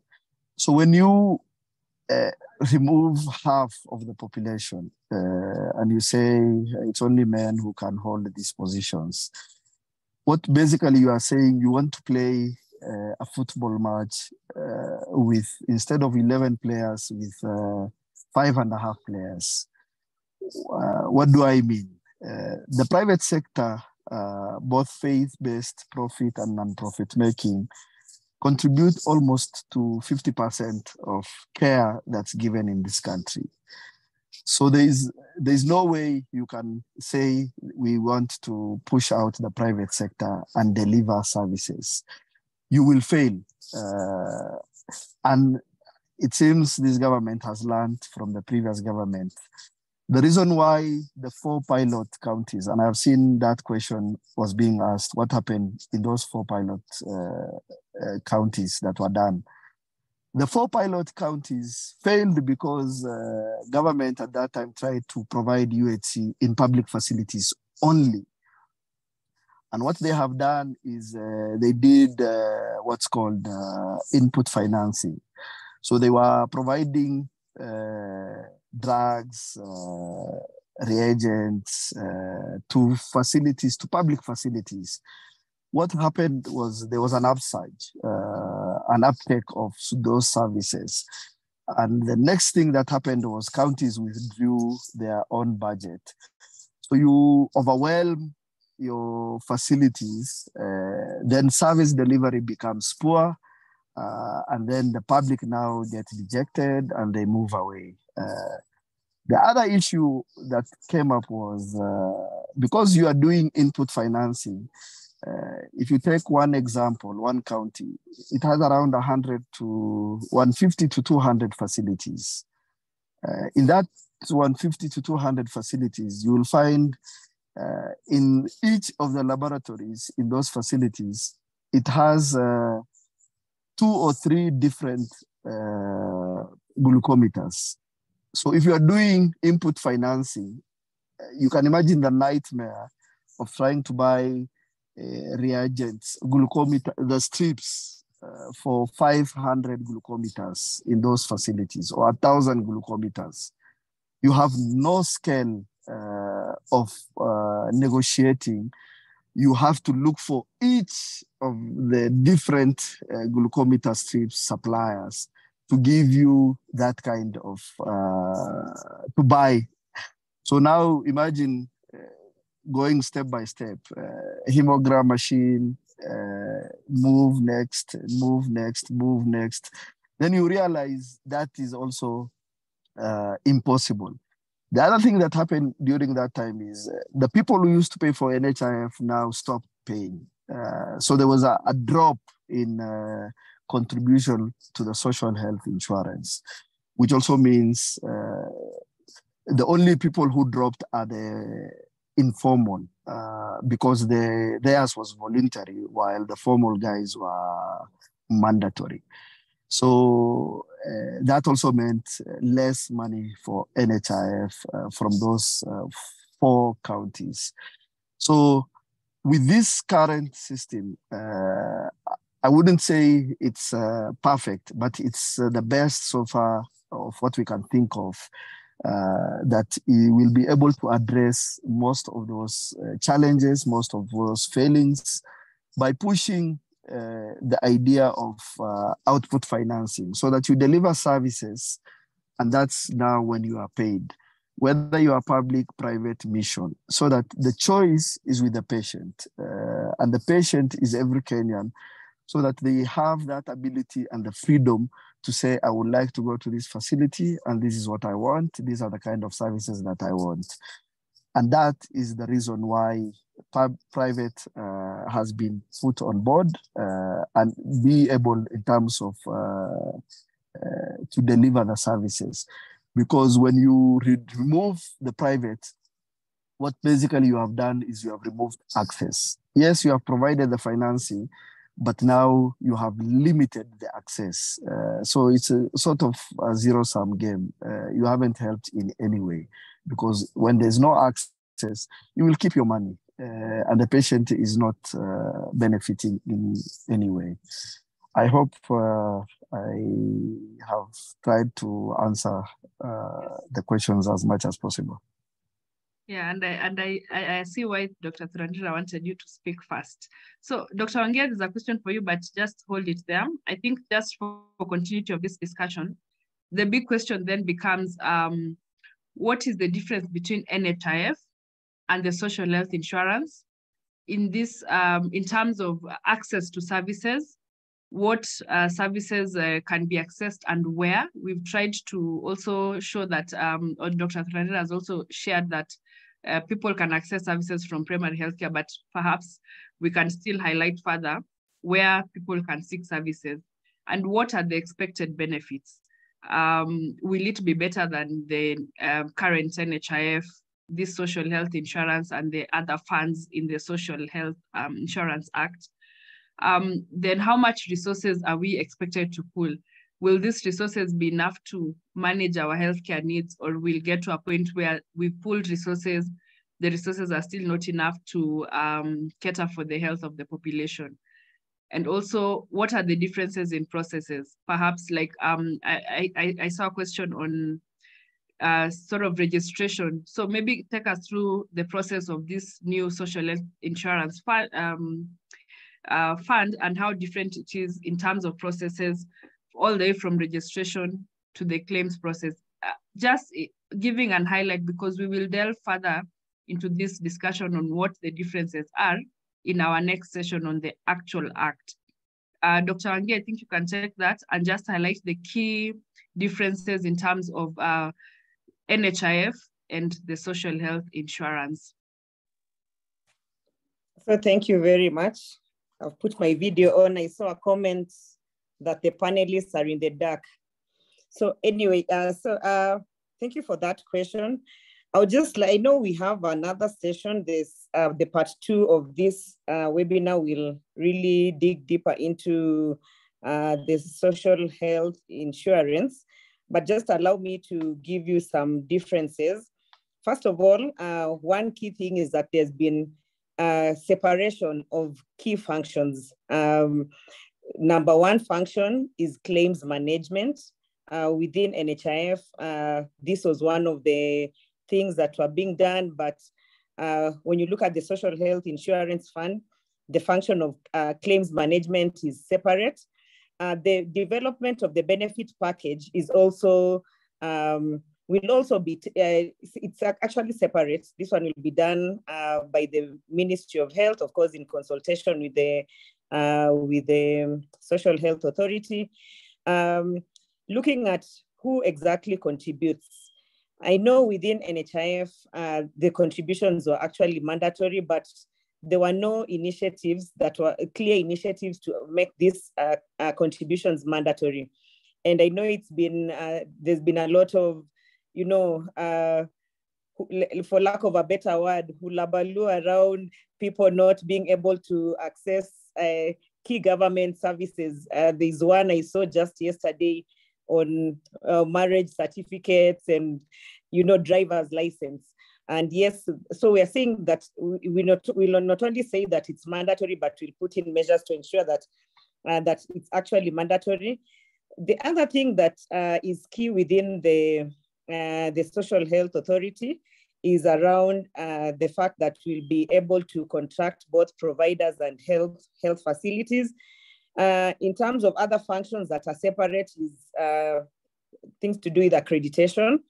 So when you remove half of the population and you say it's only men who can hold these positions, what basically you are saying, you want to play a football match with, instead of 11 players, with 5.5 players. What do I mean? The private sector, both faith-based profit and non-profit making, contribute almost to 50% of care that's given in this country. So there's no way you can say we want to push out the private sector and deliver services. You will fail. And it seems this government has learned from the previous government. The reason why the 4 pilot counties, and I've seen that question was being asked, what happened in those 4 pilot counties that were done? The 4 pilot counties failed because government at that time tried to provide UHC in public facilities only. And what they have done is they did what's called input financing. So they were providing drugs, reagents to facilities, to public facilities. What happened was there was an upsurge, an uptake of those services. And the next thing that happened was counties withdrew their own budget. So you overwhelm your facilities, then service delivery becomes poor, and then the public now get dejected and they move away. The other issue that came up was because you are doing input financing, if you take one example, one county, it has around 100 to 150 to 200 facilities. In that 150 to 200 facilities, you will find in each of the laboratories in those facilities, it has 2 or 3 different glucometers. So if you are doing input financing, you can imagine the nightmare of trying to buy reagents, glucometer, the strips for 500 glucometers in those facilities, or 1,000 glucometers. You have no scale of negotiating. You have to look for each of the different glucometer strips suppliers to give you that kind of, to buy. So now imagine going step by step, hemogram machine, move next, move next, move next. Then you realize that is also impossible. The other thing that happened during that time is the people who used to pay for NHIF now stopped paying. So there was a drop in contribution to the social health insurance, which also means the only people who dropped are the informal because theirs was voluntary while the formal guys were mandatory. So that also meant less money for NHIF from those 4 counties. So with this current system, I wouldn't say it's perfect, but it's the best so far of what we can think of, that it will be able to address most of those challenges, most of those failings, by pushing the idea of output financing, so that you deliver services, and that's now when you are paid, whether you are public, private, mission, so that the choice is with the patient, and the patient is every Kenyan, so that they have that ability and the freedom to say, I would like to go to this facility, and this is what I want. These are the kind of services that I want. And that is the reason why private has been put on board and be able in terms of to deliver the services. Because when you remove the private, what basically you have done is you have removed access. Yes, you have provided the financing, but now you have limited the access. So it's a sort of a zero-sum game. You haven't helped in any way, because when there's no access, you will keep your money, and the patient is not benefiting in any way. I hope I have tried to answer the questions as much as possible. Yeah, and I see why Dr. Thurandira wanted you to speak first. So Dr. Wangea, there's a question for you, but just hold it there. I think just for continuity of this discussion, the big question then becomes, what is the difference between NHIF and the social health insurance in this, in terms of access to services? What services can be accessed and where? We've tried to also show that, or Dr. Thurandira has also shared that people can access services from primary healthcare, but perhaps we can still highlight further where people can seek services and what are the expected benefits. Will it be better than the current NHIF, this social health insurance, and the other funds in the Social Health Insurance Act? Then how much resources are we expected to pull? Will these resources be enough to manage our healthcare needs, or we'll get to a point where we pulled resources, the resources are still not enough to cater for the health of the population? And also, what are the differences in processes? Perhaps like, I saw a question on sort of registration. So maybe take us through the process of this new social health insurance fund and how different it is in terms of processes, all the way from registration to the claims process. Just giving an highlight, because we will delve further into this discussion on what the differences are in our next session on the actual act. Dr. Wangea, I think you can take that and just highlight the key differences in terms of NHIF and the social health insurance. So thank you very much. I've put my video on. I saw a comment that the panelists are in the dark. So anyway, thank you for that question. I know we have another session. This the part 2 of this webinar will really dig deeper into the social health insurance, but just allow me to give you some differences. First of all, one key thing is that there's been separation of key functions. Number one function is claims management. Within NHIF, this was one of the things that were being done, but when you look at the Social Health Insurance Fund, the function of claims management is separate. The development of the benefit package is also, will also be, it's actually separate. This one will be done by the Ministry of Health, of course, in consultation with the Social Health Authority. Looking at who exactly contributes. I know within NHIF, the contributions were actually mandatory, but there were no initiatives that were clear initiatives to make these contributions mandatory. And I know it's been, there's been a lot of, you know, for lack of a better word, hulabaloo around people not being able to access key government services. There's one I saw just yesterday on marriage certificates and, driver's license. And yes, so we are saying that we will not only say that it's mandatory, but we'll put in measures to ensure that that it's actually mandatory. The other thing that is key within the Social Health Authority is around the fact that we'll be able to contract both providers and health facilities. In terms of other functions that are separate is things to do with accreditation.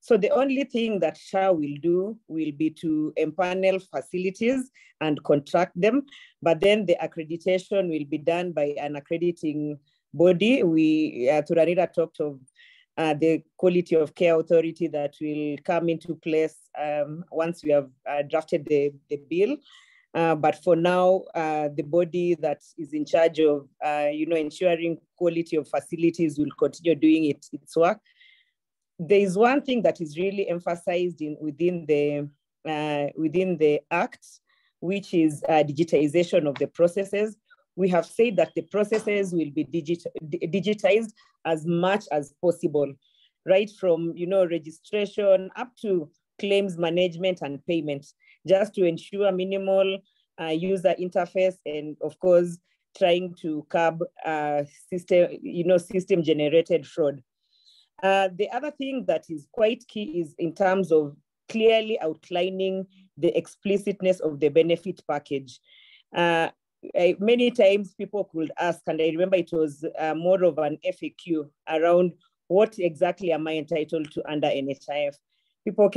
So the only thing that SHA will do will be to empanel facilities and contract them, but then the accreditation will be done by an accrediting body. Thuranira talked of the Quality of Care Authority that will come into place once we have drafted the bill. But for now, the body that is in charge of, ensuring quality of facilities will continue doing its work. There is one thing that is really emphasized within the Act, which is digitization of the processes. We have said that the processes will be digitized as much as possible, right from registration up to claims management and payment, just to ensure minimal user interface and, of course, trying to curb system generated fraud. The other thing that is quite key is in terms of clearly outlining the explicitness of the benefit package. Many times people could ask, and I remember it was more of an FAQ around what exactly am I entitled to under NHIF. People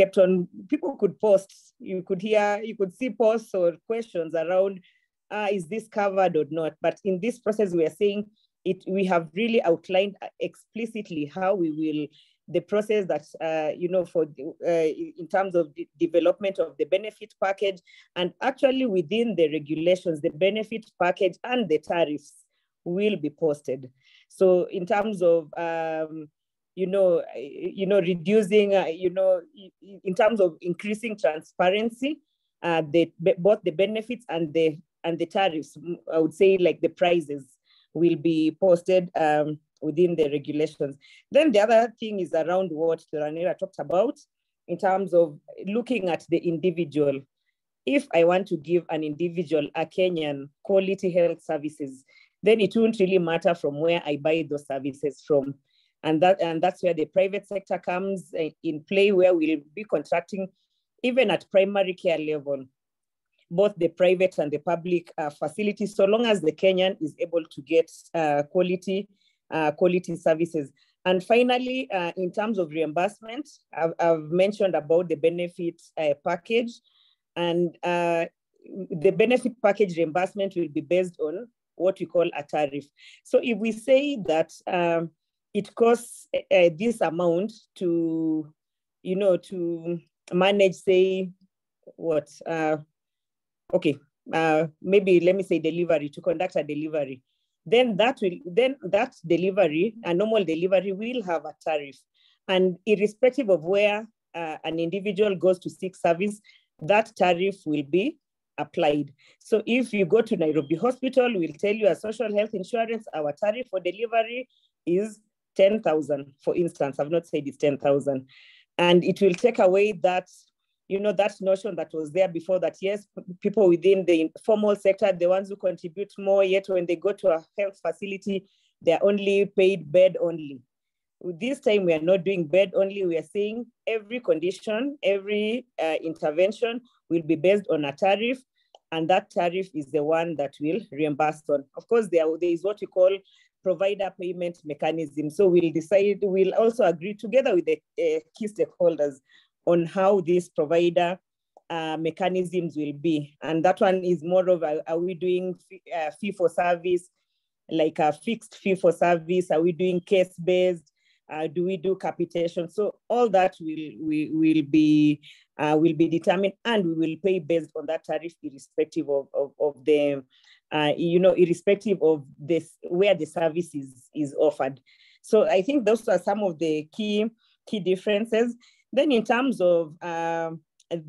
could post, you could see posts or questions around, is this covered or not? But in this process, we are saying we have really outlined explicitly how we will, the process that, in terms of the development of the benefit package, and actually within the regulations, the benefit package and the tariffs will be posted. So in terms of, reducing, in terms of increasing transparency, both the benefits and the tariffs, I would say like the prices, will be posted within the regulations. Then the other thing is around what Thuranira talked about in terms of looking at the individual. If I want to give an individual a Kenyan quality health services, then it won't really matter from where I buy those services from. And that's where the private sector comes in play, where we'll be contracting even at primary care level, both the private and the public facilities, so long as the Kenyan is able to get quality services. And finally, in terms of reimbursement, I've mentioned about the benefit package, and the benefit package reimbursement will be based on what we call a tariff. So if we say that it costs this amount to, to manage, say, what, maybe let me say delivery, to conduct a delivery, then that delivery, a normal delivery, will have a tariff. And irrespective of where an individual goes to seek service, that tariff will be applied. So if you go to Nairobi Hospital, we'll tell you as social health insurance, our tariff for delivery is 10,000, for instance. I've not said it's 10,000. And it will take away that, that notion that was there before, that yes, people within the informal sector, the ones who contribute more, yet when they go to a health facility, they're only paid bed only. This time we are not doing bed only. We are saying every condition, every intervention will be based on a tariff, and that tariff is the one that will reimburse on. Of course, there is what we call provider payment mechanism. So we'll also agree together with the key stakeholders on how these provider mechanisms will be. And that one is more of, are we doing fee for service, like a fixed fee for service? Are we doing case-based? Do we do capitation? So all that will be determined, and we will pay based on that tariff, irrespective of the, irrespective of this, where the service is offered. So I think those are some of the key differences. Then in terms of the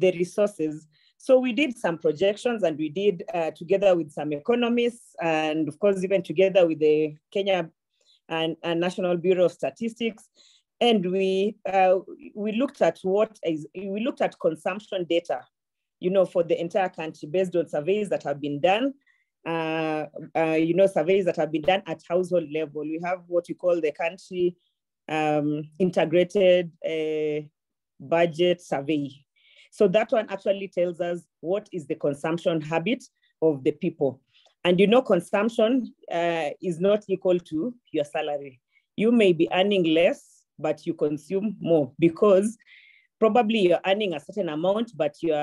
resources, So we did some projections, and we did together with some economists, and of course, even together with the Kenya and National Bureau of Statistics. And we looked at consumption data, for the entire country based on surveys that have been done, surveys that have been done at household level. We have what we call the country integrated budget survey. So that one actually tells us what is the consumption habit of the people. And consumption is not equal to your salary. You may be earning less, but you consume more because probably you're earning a certain amount, but you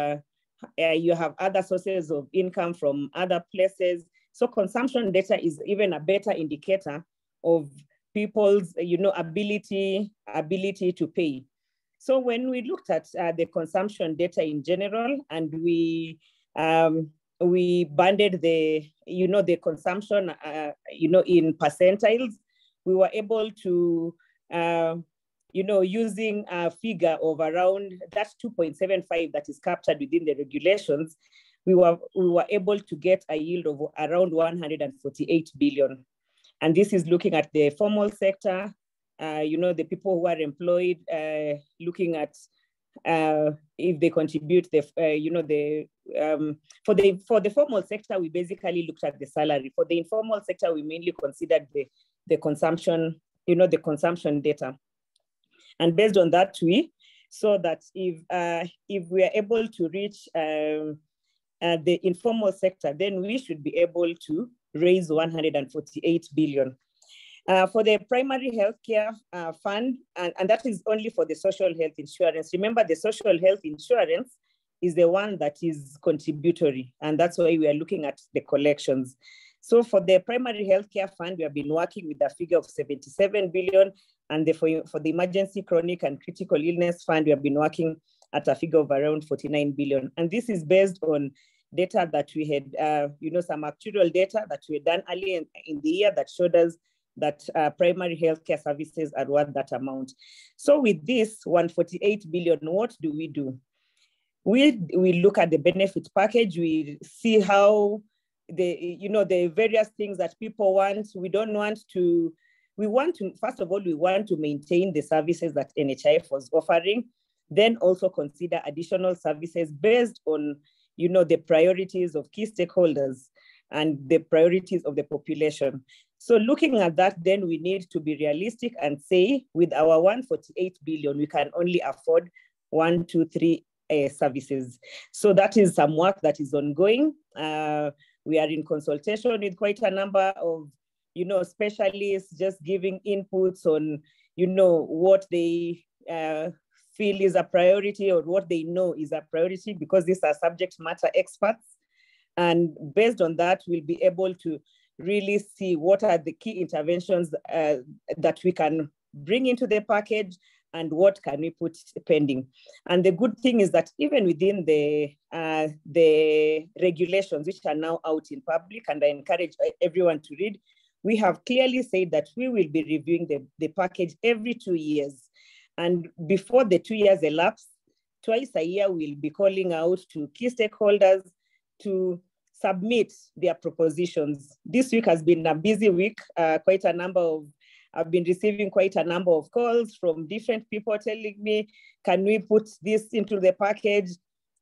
have other sources of income from other places. So consumption data is even a better indicator of people's, ability to pay. So when we looked at the consumption data in general, and we banded the consumption, in percentiles, we were able to, using a figure of around that 2.75 that is captured within the regulations, we were able to get a yield of around 148 billion. And this is looking at the formal sector, the people who are employed, looking at if they contribute for the formal sector, we basically looked at the salary. For the informal sector, we mainly considered the consumption, the consumption data. And based on that, we saw that if we are able to reach the informal sector, then we should be able to raise 148 billion. For the primary healthcare fund, and that is only for the social health insurance. Remember, the social health insurance is the one that is contributory, and that's why we are looking at the collections. So for the primary healthcare fund, we have been working with a figure of 77 billion, and for the emergency, chronic, and critical illness fund, we have been working at a figure of around 49 billion. And this is based on data that we had, some actuarial data that we had done earlier in the year that showed us that primary healthcare services are worth that amount. So with this 148 billion, what do? We look at the benefit package. We see how the various things that people want. First of all, we want to maintain the services that NHIF was offering, then also consider additional services based on, the priorities of key stakeholders and the priorities of the population. So looking at that, then we need to be realistic and say, with our 148 billion, we can only afford 1, 2, 3 services. So that is some work that is ongoing. We are in consultation with quite a number of, specialists, just giving inputs on, what they feel is a priority or what they know is a priority, because these are subject matter experts. And based on that, we'll be able to really see what are the key interventions that we can bring into the package and what can we put pending. And the good thing is that even within the regulations, which are now out in public, and I encourage everyone to read, we have clearly said that we will be reviewing the package every 2 years. And before the 2 years elapse, twice a year, we'll be calling out to key stakeholders to submit their propositions. This week has been a busy week. I've been receiving quite a number of calls from different people telling me, can we put this into the package?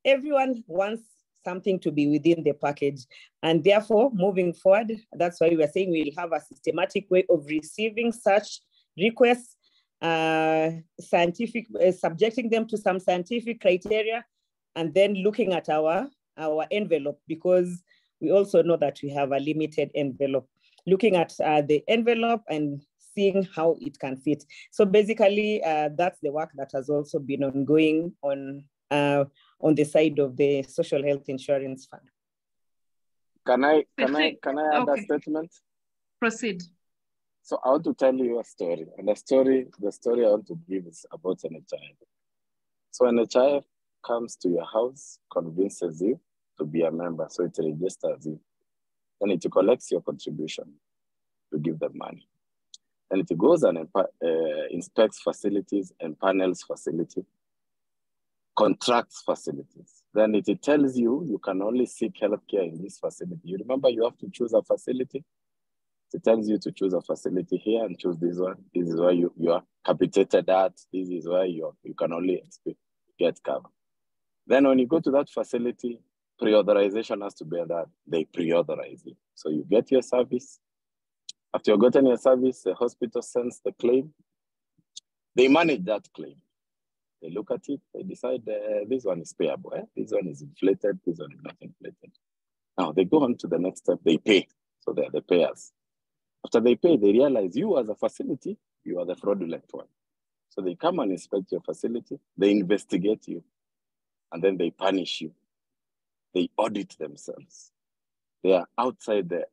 Everyone wants something to be within the package. And therefore, moving forward, that's why we're saying we'll have a systematic way of receiving such requests, subjecting them to some scientific criteria, and then looking at our envelope, because we also know that we have a limited envelope. Looking at the envelope and seeing how it can fit. So basically, that's the work that has also been ongoing on the side of the social health insurance fund. Can I add a statement? Proceed. So I want to tell you a story, and the story I want to give is about NHIF. So NHIF comes to your house, convinces you to be a member, so it registers you. Then it collects your contribution to give them money. Then it goes and inspects facilities and panels facility. contracts facilities. Then it tells you you can only seek healthcare in this facility. You remember you have to choose a facility. It tells you to choose a facility here and choose this one. This is where you are capitated at. This is where you can only get cover. Then when you go to that facility, pre-authorization has to be that they pre-authorize you. So you get your service. After you've gotten your service, the hospital sends the claim. They manage that claim. They look at it, they decide this one is payable. This one is inflated, this one is not inflated. Now they go on to the next step, they pay. So they're the payers. After they pay, they realize you as a facility, you are the fraudulent one. So they come and inspect your facility, they investigate you, and then they punish you. They audit themselves. They are outside the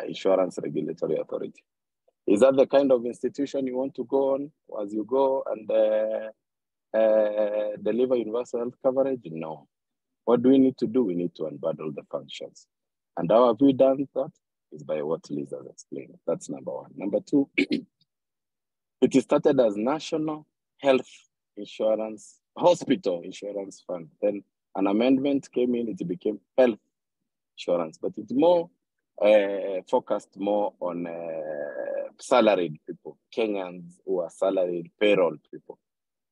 insurance regulatory authority. Is that the kind of institution you want to go on as you go and deliver universal health coverage? No. What do we need to do? We need to unbundle the functions. And how have we done that? Is by what Liz has explained. That's number one. Number two, it is started as National Health Insurance, Hospital Insurance Fund. Then an amendment came in, it became Health Insurance, but it's more focused more on salaried people, Kenyans who are salaried payroll people.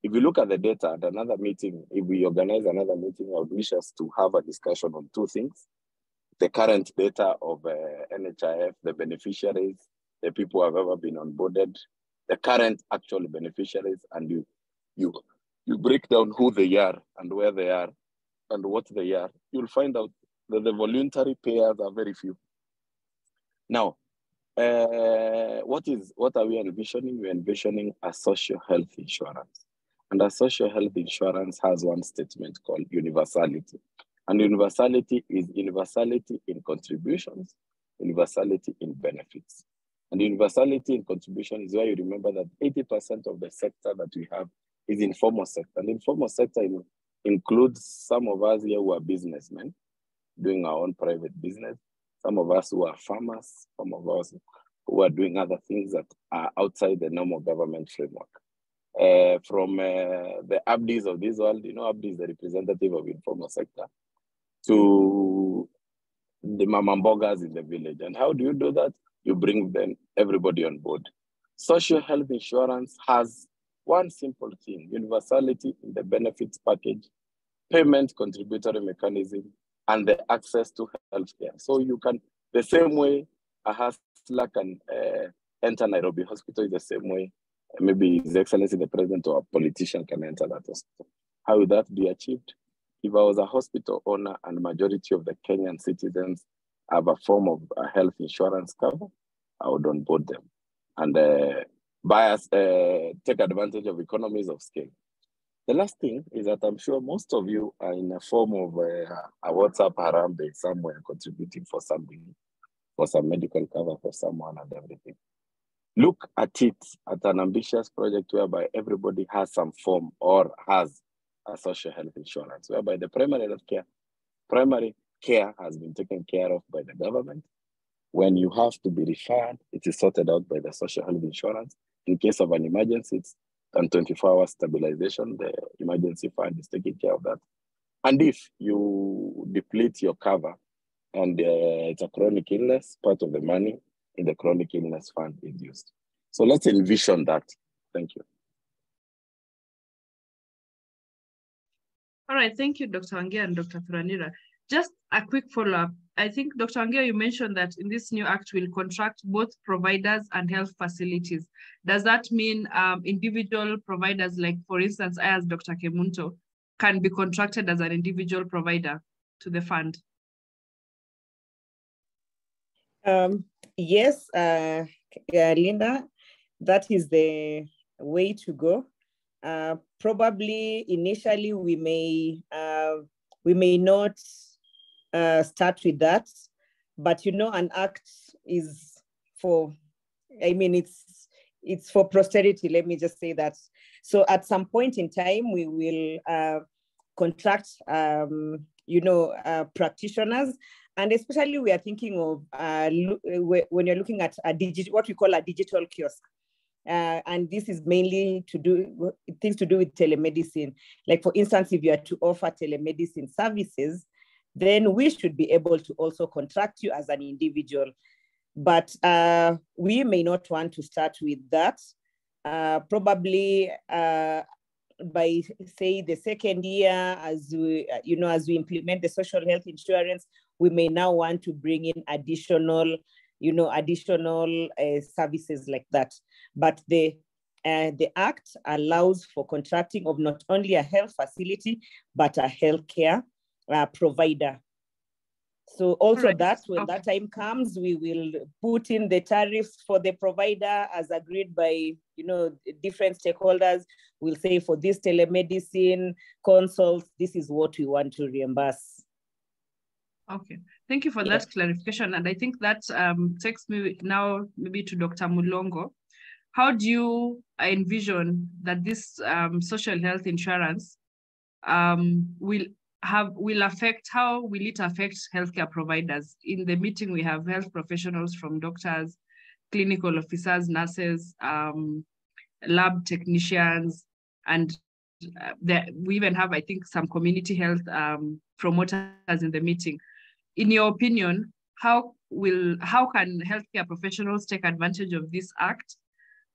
If you look at the data at another meeting, if we organize another meeting, I would wish us to have a discussion on two things. The current data of NHIF, the beneficiaries, the people who have ever been onboarded, the current actual beneficiaries, and you break down who they are and where they are and what they are, you'll find out that the voluntary payers are very few. Now, what are we envisioning? We're envisioning a social health insurance. And a social health insurance has one statement called universality. And universality is universality in contributions, universality in benefits. And universality in contribution is where you remember that 80% of the sector that we have is informal sector. And informal sector includes some of us here who are businessmen doing our own private business, some of us who are farmers, some of us who are doing other things that are outside the normal government framework. From the Abdis of this world, Abdi is the representative of informal sector, to the mamambogas in the village. And how do you do that? You bring them, everybody on board. Social health insurance has one simple thing: universality in the benefits package, payment contributory mechanism, and the access to healthcare. So you can, the same way a hustler can enter Nairobi Hospital is the same way maybe His Excellency the President or a politician can enter that hospital. How will that be achieved? If I was a hospital owner and majority of the Kenyan citizens have a form of health insurance cover, I would onboard them and take advantage of economies of scale. The last thing is that I'm sure most of you are in a form of a WhatsApp Harambe somewhere contributing for something, for some medical cover for someone and everything. Look at it at an ambitious project whereby everybody has some form or has a social health insurance, whereby the primary care has been taken care of by the government. When you have to be referred, it is sorted out by the social health insurance. In case of an emergency, it's and 24-hour stabilization, the emergency fund is taking care of that. And if you deplete your cover and it's a chronic illness, part of the money in the chronic illness fund is used. So let's envision that. Thank you. All right, thank you, Dr. Wangia and Dr. Thuranira. Just a quick follow-up. I think, Dr. Wangia, you mentioned that in this new act, we'll contract both providers and health facilities. Does that mean individual providers, like, for instance, I as Dr. Kemunto, can be contracted as an individual provider to the fund? Yes, Linda, that is the way to go. Probably initially we may not start with that, but an act is for, it's for posterity. Let me just say that. So at some point in time, we will contract, practitioners, and especially we are thinking of when you're looking at what we call a digital kiosk. and this is mainly things to do with telemedicine. Like for instance, if you are to offer telemedicine services, then we should be able to also contract you as an individual. But we may not want to start with that. Probably by say the second year, as we implement the social health insurance, we may now want to bring in additional services like that. But the Act allows for contracting of not only a health facility, but a healthcare provider. So also that when that time comes, we will put in the tariffs for the provider as agreed by different stakeholders. We'll say for this telemedicine consults, this is what we want to reimburse. Okay, thank you for that clarification. And I think that takes me now maybe to Dr. Mulongo. How do you envision that this social health insurance will affect, how will it affect healthcare providers? In the meeting, we have health professionals from doctors, clinical officers, nurses, lab technicians, and we even have, I think, some community health promoters in the meeting. In your opinion, how can healthcare professionals take advantage of this act?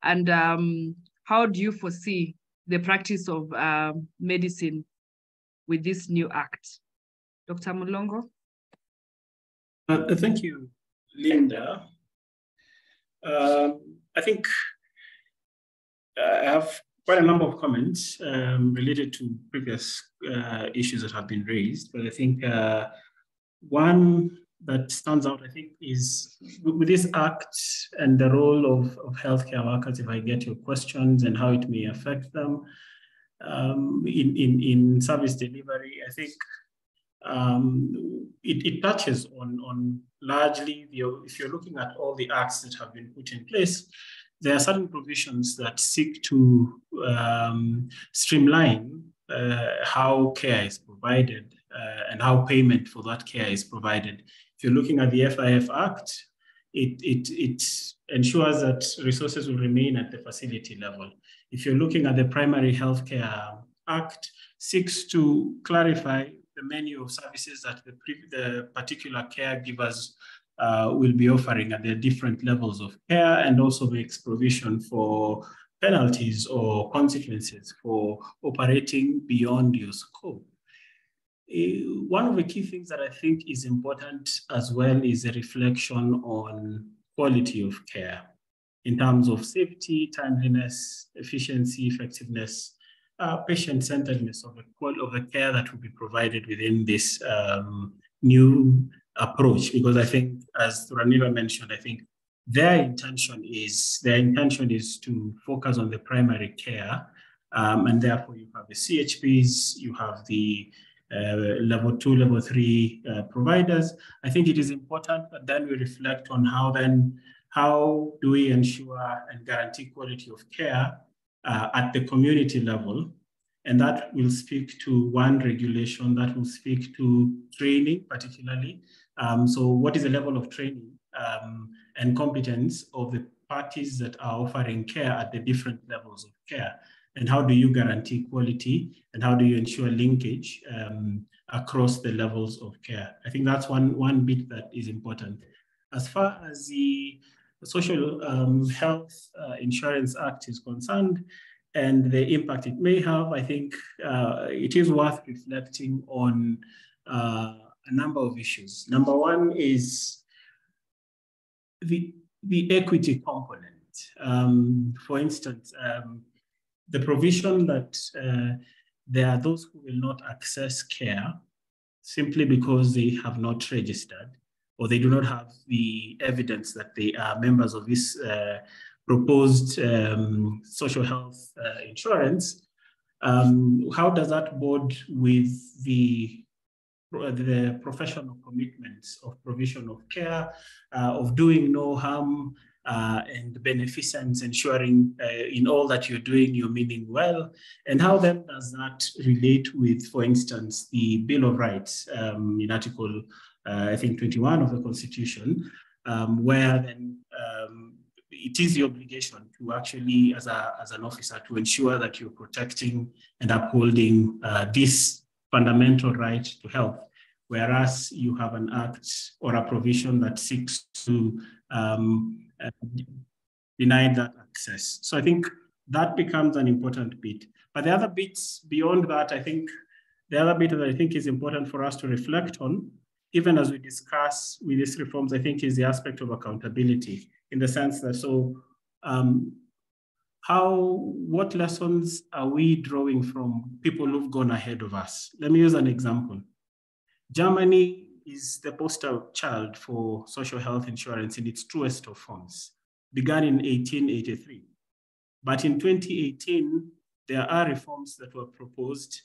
And how do you foresee the practice of medicine with this new act? Dr. Mulongo? Thank you, Linda. I think I have quite a number of comments related to previous issues that have been raised, but I think one that stands out, I think, is with this act and the role of healthcare workers, if I get your questions, and how it may affect them in service delivery. I think it touches on largely, if you're looking at all the acts that have been put in place, there are certain provisions that seek to streamline how care is provided and how payment for that care is provided. If you're looking at the FIF Act, it ensures that resources will remain at the facility level. If you're looking at the Primary Healthcare Act, seeks to clarify the menu of services that the particular caregivers will be offering at their different levels of care, and also makes provision for penalties or consequences for operating beyond your scope. One of the key things that I think is important as well is a reflection on quality of care in terms of safety, timeliness, efficiency, effectiveness, patient-centeredness of the care that will be provided within this new approach. Because I think, as Ranira mentioned, I think their intention is to focus on the primary care, and therefore you have the CHPs, you have the level 2, level 3 providers. I think it is important that then we reflect on how do we ensure and guarantee quality of care at the community level. And that will speak to one regulation, that will speak to training particularly. So what is the level of training and competence of the parties that are offering care at the different levels of care? And how do you guarantee quality, and how do you ensure linkage across the levels of care? I think that's one bit that is important. As far as the Social Health Insurance Act is concerned, and the impact it may have, I think it is worth reflecting on a number of issues. Number one is the equity component. For instance, the provision that there are those who will not access care simply because they have not registered, or they do not have the evidence that they are members of this proposed social health insurance. How does that bode with the professional commitments of provision of care, of doing no harm, and beneficence, ensuring in all that you're doing, you're meaning well? And how then does that relate with, for instance, the Bill of Rights in Article, I think, 21 of the Constitution, where then it is the obligation to actually, as an officer, to ensure that you're protecting and upholding this fundamental right to health, whereas you have an act or a provision that seeks to deny that access. So I think that becomes an important bit. But the other bits beyond that, I think the other bit that I think is important for us to reflect on, even as we discuss with these reforms, I think is the aspect of accountability, in the sense that, what lessons are we drawing from people who've gone ahead of us? Let me use an example. Germany is the poster child for social health insurance in its truest of forms. Began in 1883. But in 2018, there are reforms that were proposed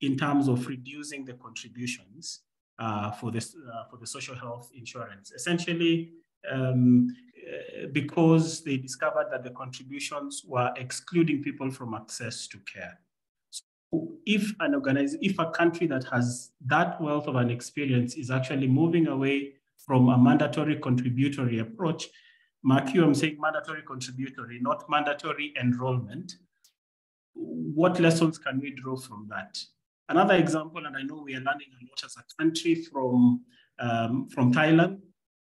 in terms of reducing the contributions for the social health insurance. Essentially, because they discovered that the contributions were excluding people from access to care. So if a country that has that wealth of an experience is actually moving away from a mandatory contributory approach, mark you, I'm saying mandatory contributory, not mandatory enrollment, what lessons can we draw from that? Another example, and I know we are learning a lot as a country from Thailand.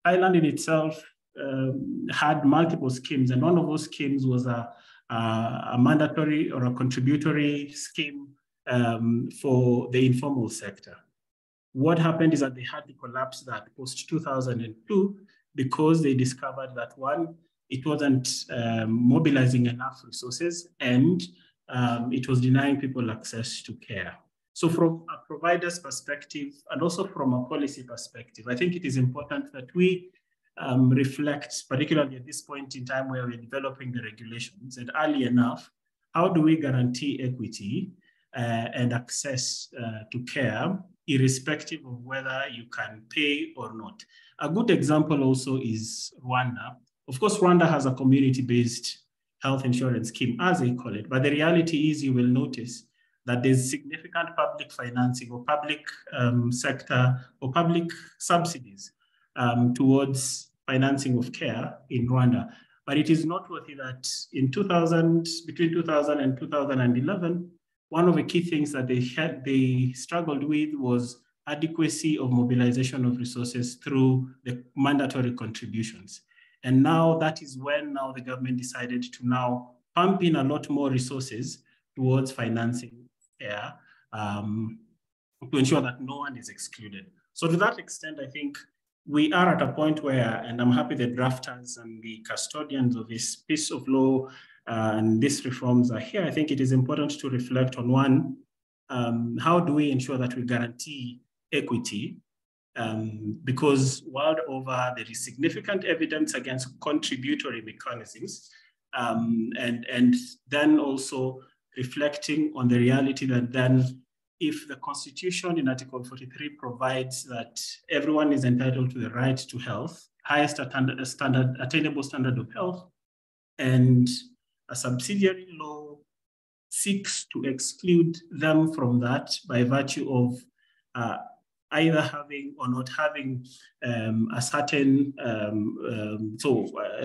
Thailand in itself had multiple schemes, and one of those schemes was a mandatory or a contributory scheme for the informal sector. What happened is that they had to collapse that post-2002 because they discovered that, one, it wasn't mobilizing enough resources, and it was denying people access to care. So from a provider's perspective, and also from a policy perspective, I think it is important that we reflect, particularly at this point in time where we're developing the regulations, and early enough, how do we guarantee equity and access to care, irrespective of whether you can pay or not. A good example also is Rwanda. Of course, Rwanda has a community-based health insurance scheme, as they call it, but the reality is, you will notice that there's significant public financing or public sector or public subsidies towards financing of care in Rwanda. But it is noteworthy that in between 2000 and 2011, one of the key things that they struggled with was adequacy of mobilization of resources through the mandatory contributions. And now that is when the government decided to now pump in a lot more resources towards financing care to ensure that no one is excluded. So to that extent, I think we are at a point where, and I'm happy the drafters and the custodians of this piece of law and these reforms are here. I think it is important to reflect on, one, how do we ensure that we guarantee equity? Because world over, there is significant evidence against contributory mechanisms, and then also reflecting on the reality that then, if the Constitution in Article 43 provides that everyone is entitled to the right to health, highest attainable standard of health, and a subsidiary law seeks to exclude them from that by virtue of either having or not having a certain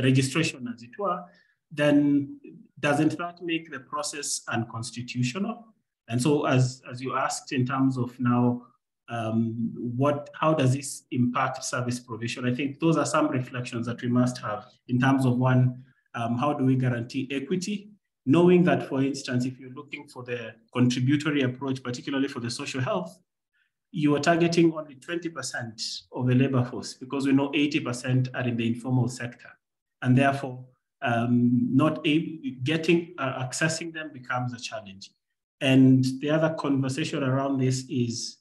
registration, as it were, then doesn't that make the process unconstitutional? And so, as you asked in terms of now, how does this impact service provision? I think those are some reflections that we must have in terms of, one, how do we guarantee equity? Knowing that, for instance, if you're looking for the contributory approach, particularly for the social health, you are targeting only 20% of the labor force, because we know 80% are in the informal sector. And therefore, accessing them becomes a challenge. And the other conversation around this is,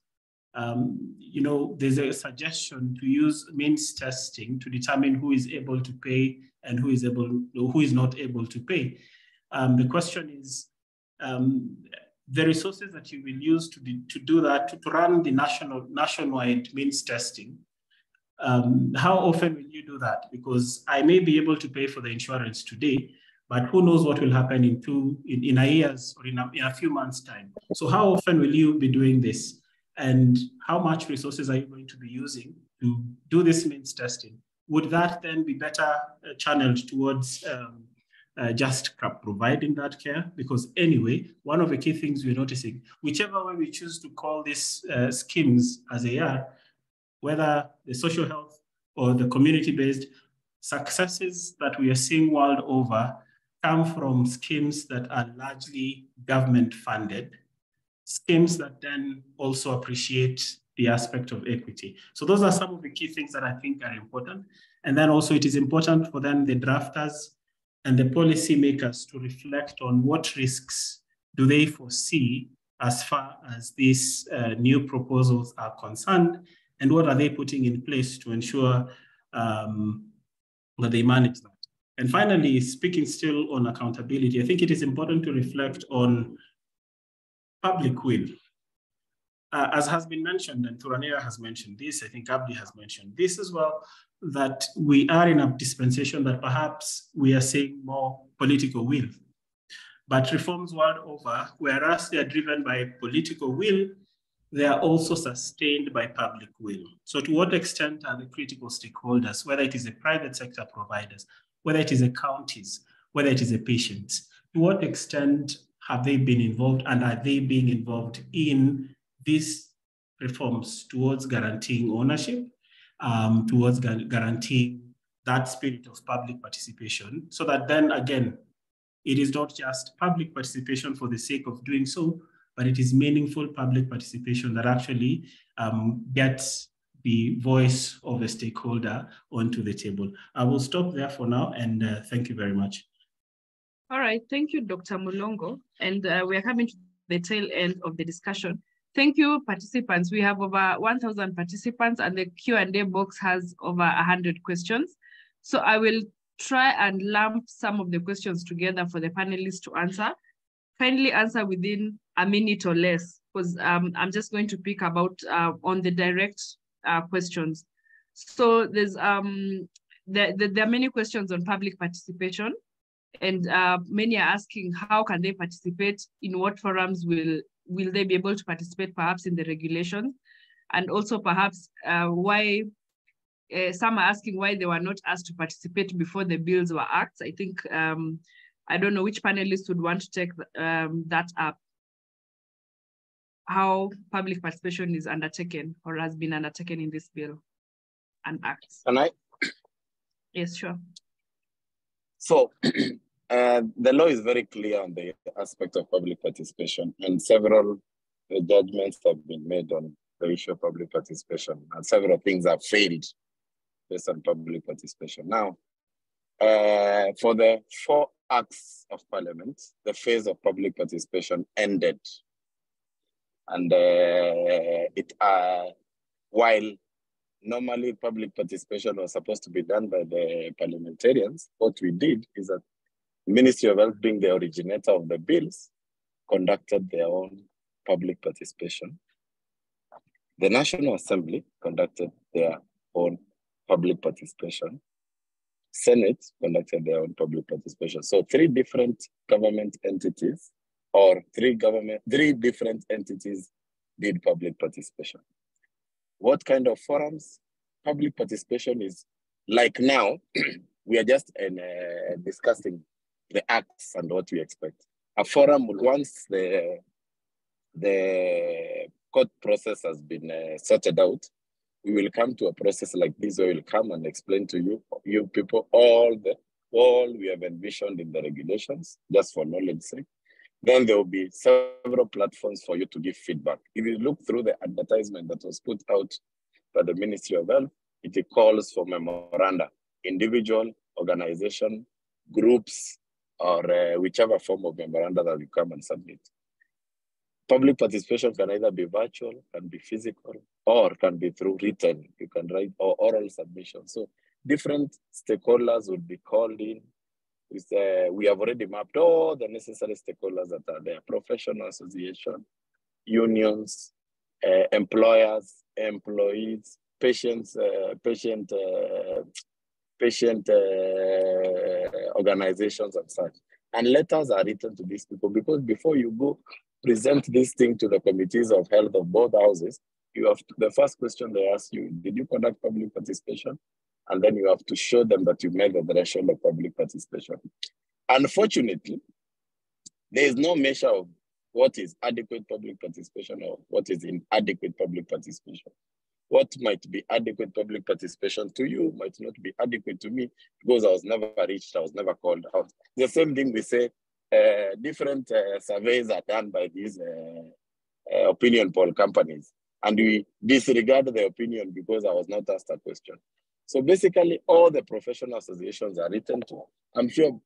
there's a suggestion to use means testing to determine who is able to pay and who is not able to pay. The question is, the resources that you will use to do that, to run the nationwide means testing, how often will you do that? Because I may be able to pay for the insurance today, but who knows what will happen in a year's or in a few months' time. So how often will you be doing this? And how much resources are you going to be using to do this means testing? would that then be better channeled towards just providing that care? Because anyway, one of the key things we're noticing, whichever way we choose to call these schemes as they are, whether the social health or the community-based, successes that we are seeing world over come from schemes that are largely government-funded, schemes that then also appreciate the aspect of equity. So those are some of the key things that I think are important. And then also it is important for then the drafters and the policy makers to reflect on what risks do they foresee as far as these new proposals are concerned, and what are they putting in place to ensure that they manage that. And finally, speaking still on accountability, I think it is important to reflect on public will. As has been mentioned, and Thuranira has mentioned this, I think Abdi has mentioned this as well, that we are in a dispensation that perhaps we are seeing more political will. But reforms world over, whereas they are driven by political will, they are also sustained by public will. So to what extent are the critical stakeholders, whether it is the private sector providers, whether it is the counties, whether it is the patients, to what extent have they been involved, and are they being involved in these reforms towards guaranteeing ownership, towards guaranteeing that spirit of public participation, so that then again, it is not just public participation for the sake of doing so, but it is meaningful public participation that actually gets the voice of the stakeholder onto the table. I will stop there for now, and thank you very much. All right, thank you, Dr. Mulongo. And we are coming to the tail end of the discussion. Thank you, participants. We have over 1,000 participants, and the Q&A box has over 100 questions. So I will try and lump some of the questions together for the panelists to answer. Kindly answer within a minute or less, because I'm just going to pick about on the direct questions. So there's there are many questions on public participation, and many are asking how can they participate, in what forums will they be able to participate, perhaps in the regulations, and also perhaps why. Some are asking why they were not asked to participate before the bills were acts. I think, I don't know which panelists would want to take that up. How public participation is undertaken or has been undertaken in this bill and acts. Can I? Yes, sure. So the law is very clear on the aspect of public participation, and several judgments have been made on the issue of public participation, and several things have failed based on public participation. Now, for the 4 acts of parliament, the phase of public participation ended. And while normally public participation was supposed to be done by the parliamentarians, what we did is that the Ministry of Health, being the originator of the bills, conducted their own public participation. The National Assembly conducted their own public participation. Senate conducted their own public participation. So 3 different government entities, or 3 different entities did public participation. What kind of forums? Public participation is like now, we are just discussing the acts and what we expect. A forum, once the court process has been sorted out, we will come to a process like this where we'll come and explain to you people all we have envisioned in the regulations, just for knowledge sake. Then there will be several platforms for you to give feedback. If you look through the advertisement that was put out by the Ministry of Health, it calls for memoranda, individual, organization, groups, or whichever form of memoranda that you come and submit. Public participation can either be virtual, can be physical, or can be through written. You can write or oral submission. So different stakeholders would be called in. We have already mapped all the necessary stakeholders that are there: professional association, unions, employers, employees, patients, patient organizations and such. And letters are written to these people, because before you go present this thing to the committees of health of both houses, you have to, the first question they ask you, did you conduct public participation? and then you have to show them that you met the threshold of public participation. Unfortunately, there is no measure of what is adequate public participation or what is inadequate public participation. What might be adequate public participation to you might not be adequate to me because I was never reached, I was never called out. The same thing we say, different surveys are done by these opinion poll companies, and we disregard the opinion because I was not asked a question. So basically, all the professional associations are written to. I'm sure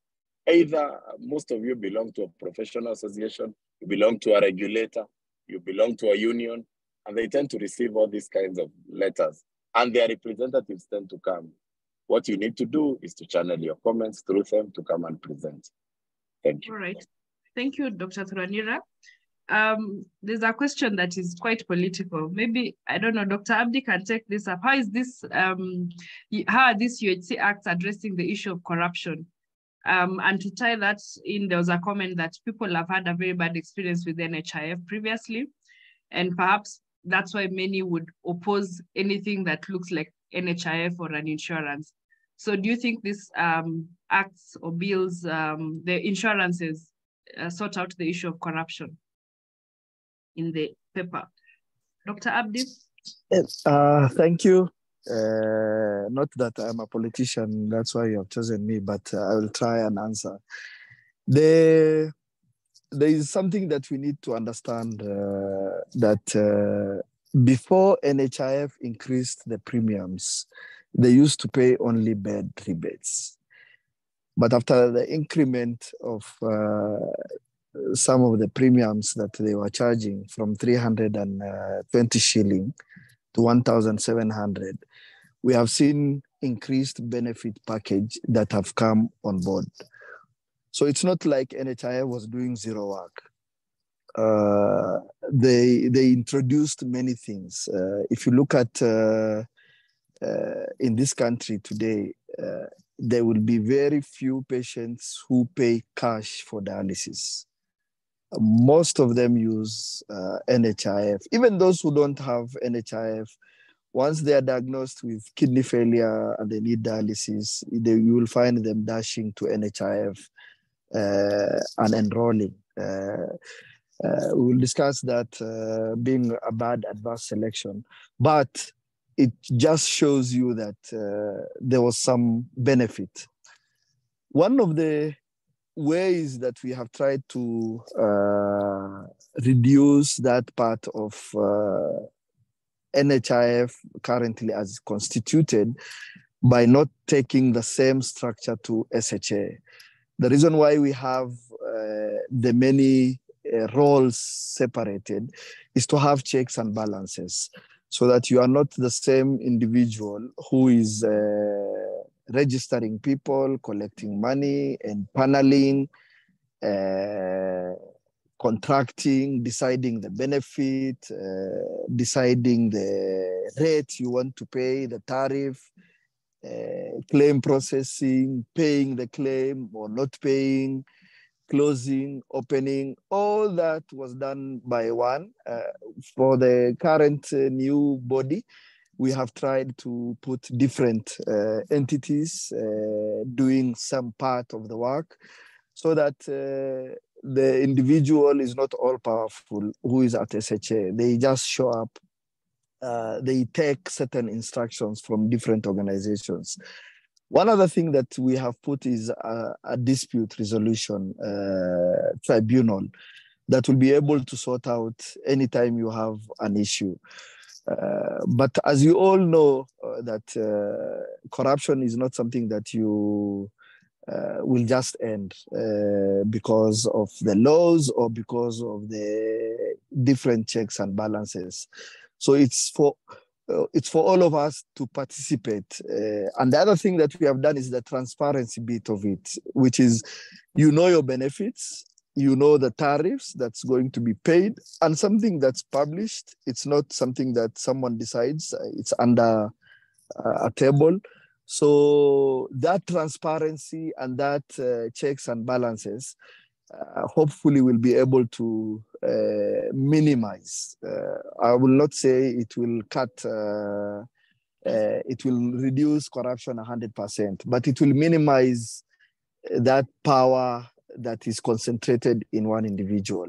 either most of you belong to a professional association, you belong to a regulator, you belong to a union, and they tend to receive all these kinds of letters, and their representatives tend to come. What you need to do is to channel your comments through them to come and present. Thank you. All right. Thank you, Dr. Thuranira. There's a question that is quite political. Maybe, I don't know, Dr. Abdi can take this up. How is this, how are these UHC acts addressing the issue of corruption? And to tie that in, there was a comment that people have had a very bad experience with NHIF previously, and perhaps that's why many would oppose anything that looks like NHIF or an insurance. So do you think these acts or bills, the insurances, sort out the issue of corruption in the paper? Dr. Abdi? Yes, thank you. Not that I'm a politician, that's why you have chosen me, but I will try and answer. There is something that we need to understand, that before NHIF increased the premiums, they used to pay only bed rebates. But after the increment of some of the premiums that they were charging from 320 shilling to 1,700, we have seen increased benefit package that have come on board. So it's not like NHIF was doing zero work. They introduced many things. If you look at in this country today, there will be very few patients who pay cash for dialysis. Most of them use NHIF. Even those who don't have NHIF, once they are diagnosed with kidney failure and they need dialysis, you will find them dashing to NHIF and enrolling. We will discuss that being a bad adverse selection, but it just shows you that there was some benefit. One of the ways that we have tried to reduce that part of NHIF currently as constituted by not taking the same structure to SHA. The reason why we have the many roles separated is to have checks and balances so that you are not the same individual who is registering people, collecting money, and paneling, contracting, deciding the benefit, deciding the rate you want to pay, the tariff, claim processing, paying the claim or not paying, closing, opening. All that was done by one. For the current new body, we have tried to put different entities doing some part of the work so that the individual is not all powerful who is at SHA. They just show up. They take certain instructions from different organizations. One other thing that we have put is a dispute resolution tribunal that will be able to sort out anytime you have an issue. But as you all know, that corruption is not something that you will just end because of the laws or because of the different checks and balances. So it's for all of us to participate. And the other thing that we have done is the transparency bit of it, which is, you know, your benefits, you know the tariffs that's going to be paid, and something that's published. It's not something that someone decides, it's under a table. So that transparency and that checks and balances hopefully will be able to minimize. I will not say it will cut it will reduce corruption 100%, but it will minimize that power that is concentrated in one individual.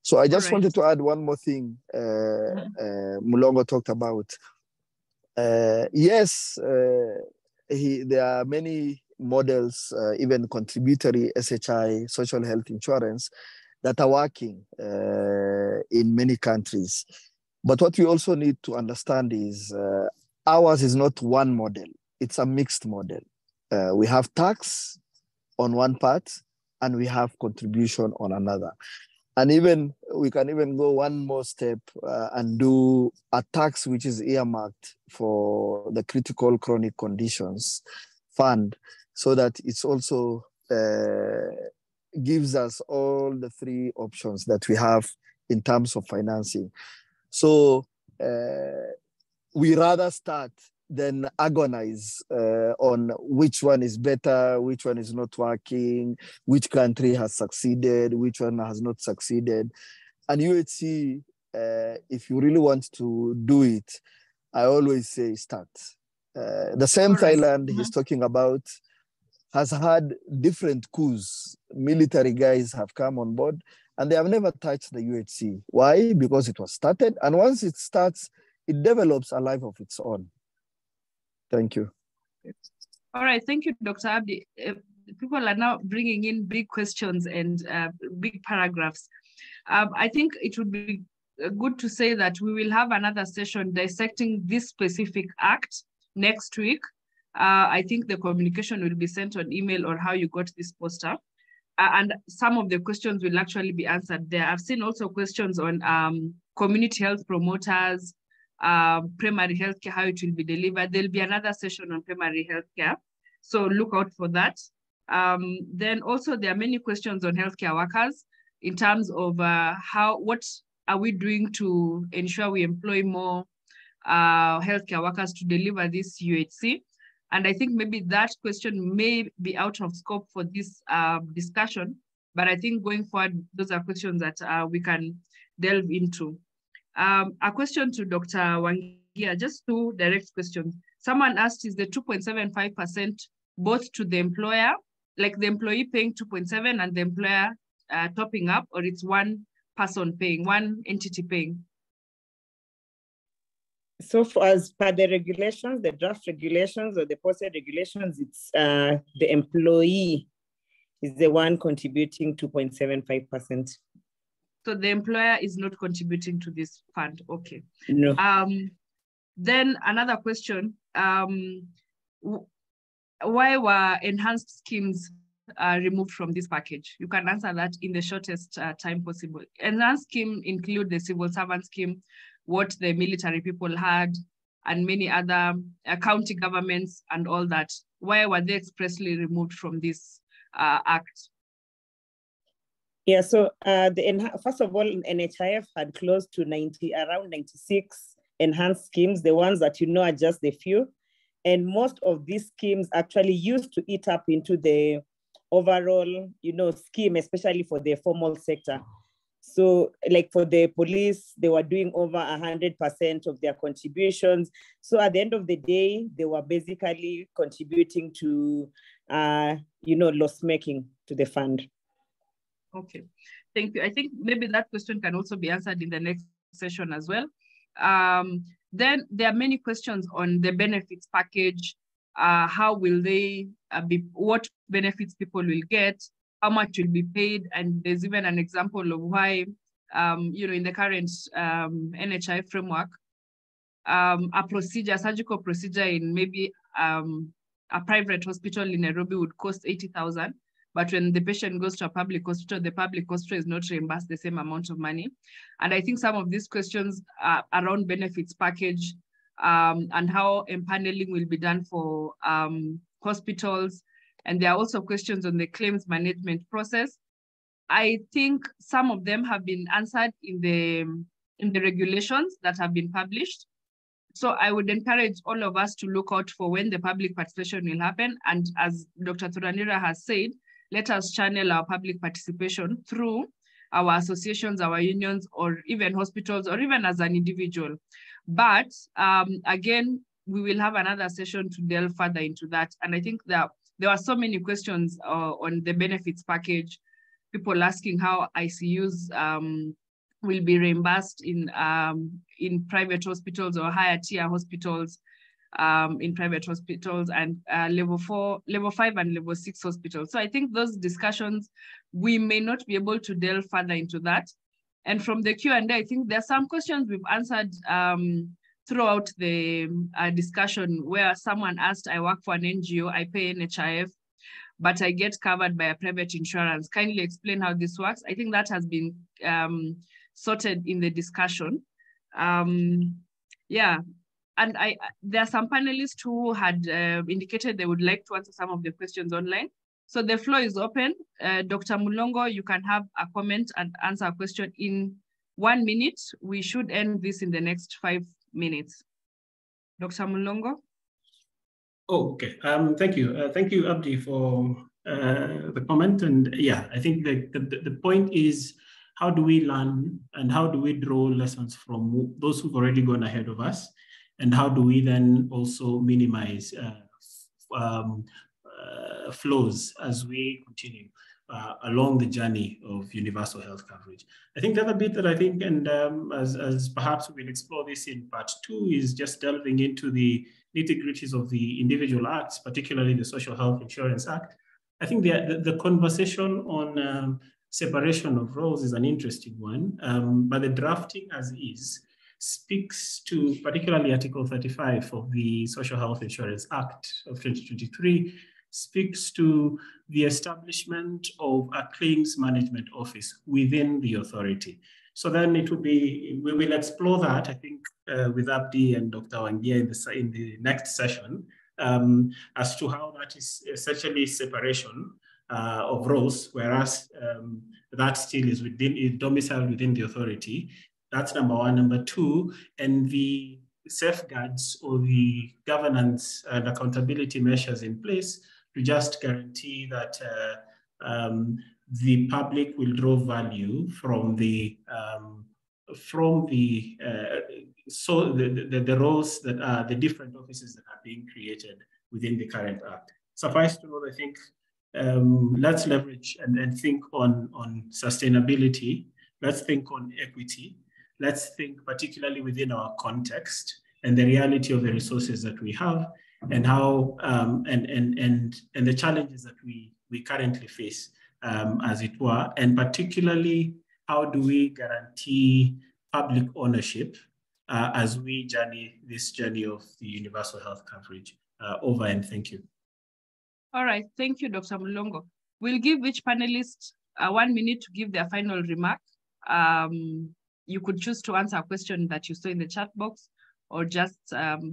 So I just wanted to add one more thing Mulongo talked about. Yes, there are many models, even contributory SHI, social health insurance, that are working in many countries. But what we also need to understand is ours is not one model. It's a mixed model. We have tax on one part and we have contribution on another. And even we can even go one more step and do a tax which is earmarked for the critical chronic conditions fund, so that it's also gives us all the three options that we have in terms of financing. So we rather start than agonize on which one is better, which one is not working, which country has succeeded, which one has not succeeded. And UHC, if you really want to do it, I always say start. The same Thailand he's talking about has had different coups. Military guys have come on board and they have never touched the UHC. Why? Because it was started. And once it starts, it develops a life of its own. Thank you. All right, thank you, Dr. Abdi. People are now bringing in big questions and big paragraphs. I think it would be good to say that we will have another session dissecting this specific act next week. I think the communication will be sent on email or how you got this poster. And some of the questions will actually be answered there. I've seen also questions on community health promoters, primary healthcare, how it will be delivered. There'll be another session on primary healthcare, so look out for that. Then also there are many questions on healthcare workers in terms of what are we doing to ensure we employ more healthcare workers to deliver this UHC. And I think maybe that question may be out of scope for this discussion, but I think going forward, those are questions that we can delve into. A question to Dr. Wangia, just two direct questions. Someone asked, is the 2.75% both to the employer, like the employee paying 2.7 and the employer topping up, or it's one person paying, one entity paying? So as per the regulations, the draft regulations or the posted regulations, it's the employee is the one contributing 2.75%. So the employer is not contributing to this fund, okay. No. Then another question, why were enhanced schemes removed from this package? You can answer that in the shortest time possible. Enhanced scheme include the civil servant scheme, what the military people had, and many other county governments and all that. Why were they expressly removed from this act? Yeah, so first of all, NHIF had close to around 96 enhanced schemes, the ones that you know are just the few. And most of these schemes actually used to eat up into the overall, scheme, especially for the formal sector. So like for the police, they were doing over 100% of their contributions. So at the end of the day, they were basically contributing to, loss making to the fund. Okay, thank you. I think maybe that question can also be answered in the next session as well. Then there are many questions on the benefits package. How will they be, what benefits people will get, how much will be paid, and there's even an example of why, in the current NHI framework, a surgical procedure in maybe a private hospital in Nairobi would cost 80,000. But when the patient goes to a public hospital, the public hospital is not reimbursed the same amount of money. And I think some of these questions around benefits package and how empaneling will be done for hospitals. And there are also questions on the claims management process. I think some of them have been answered in the regulations that have been published. So I would encourage all of us to look out for when the public participation will happen. And as Dr. Thuranira has said, let us channel our public participation through our associations, our unions, or even hospitals, or even as an individual. But again, we will have another session to delve further into that. And I think that there are so many questions on the benefits package, people asking how ICUs will be reimbursed in private hospitals or higher tier hospitals, in private hospitals, and level 5 and level 6 hospitals. So I think those discussions, we may not be able to delve further into that. And from the Q&A, I think there are some questions we've answered throughout the discussion, where someone asked, I work for an NGO, I pay NHIF, but I get covered by a private insurance. Kindly explain how this works. I think that has been sorted in the discussion. Yeah, and there are some panelists who had indicated they would like to answer some of the questions online. So the floor is open. Dr. Mulongo, you can have a comment and answer a question in 1 minute. We should end this in the next 5 minutes. Dr. Mulongo? Oh, okay. Thank you. Thank you, Abdi, for the comment. And yeah, I think the point is, how do we learn and how do we draw lessons from those who've already gone ahead of us? And how do we then also minimize flows as we continue along the journey of universal health coverage? I think the other bit that I think, and as perhaps we'll explore this in part 2, is just delving into the nitty-gritties of the individual acts, particularly the Social Health Insurance Act. I think the conversation on separation of roles is an interesting one, but the drafting as is speaks to particularly Article 35 of the Social Health Insurance Act of 2023, speaks to the establishment of a claims management office within the authority. So then it will be, we will explore that, I think, with Abdi and Dr. Wangia in the next session, as to how that is essentially separation of roles, whereas that still is domiciled within the authority. That's number one. Number two, and the safeguards or the governance and accountability measures in place to just guarantee that the public will draw value from the roles that are the different offices that are being created within the current act. Suffice to note, I think let's leverage and think on sustainability. Let's think on equity. Let's think particularly within our context and the reality of the resources that we have, and how and the challenges that we currently face, as it were, and particularly how do we guarantee public ownership as we journey this journey of the universal health coverage. Over, and thank you. All right, thank you, Dr. Mulongo. We'll give each panelist 1 minute to give their final remark. You could choose to answer a question that you saw in the chat box, or just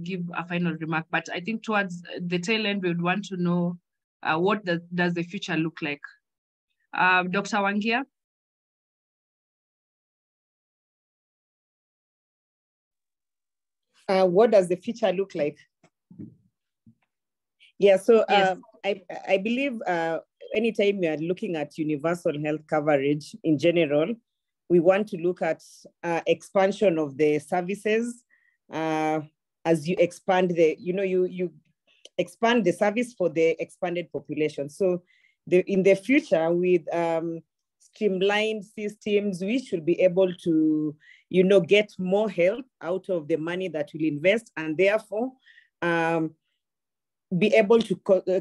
give a final remark. But I think towards the tail end, we would want to know what does the future look like. Dr. Wangia? What does the future look like? Yeah, so yes. I believe anytime we are looking at universal health coverage in general, we want to look at expansion of the services as you expand you expand the service for the expanded population. So in the future, with streamlined systems, we should be able to, get more help out of the money that we'll invest, and therefore be able to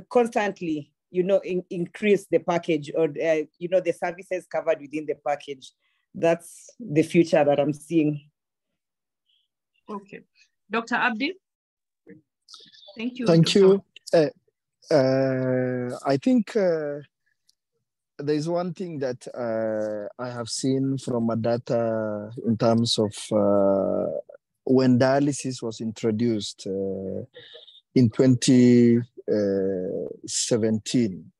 constantly, increase the package, or, the services covered within the package. That's the future that I'm seeing. Okay. Dr. Abdi? Thank you. Thank you. I think there's one thing that I have seen from a data in terms of when dialysis was introduced in 2017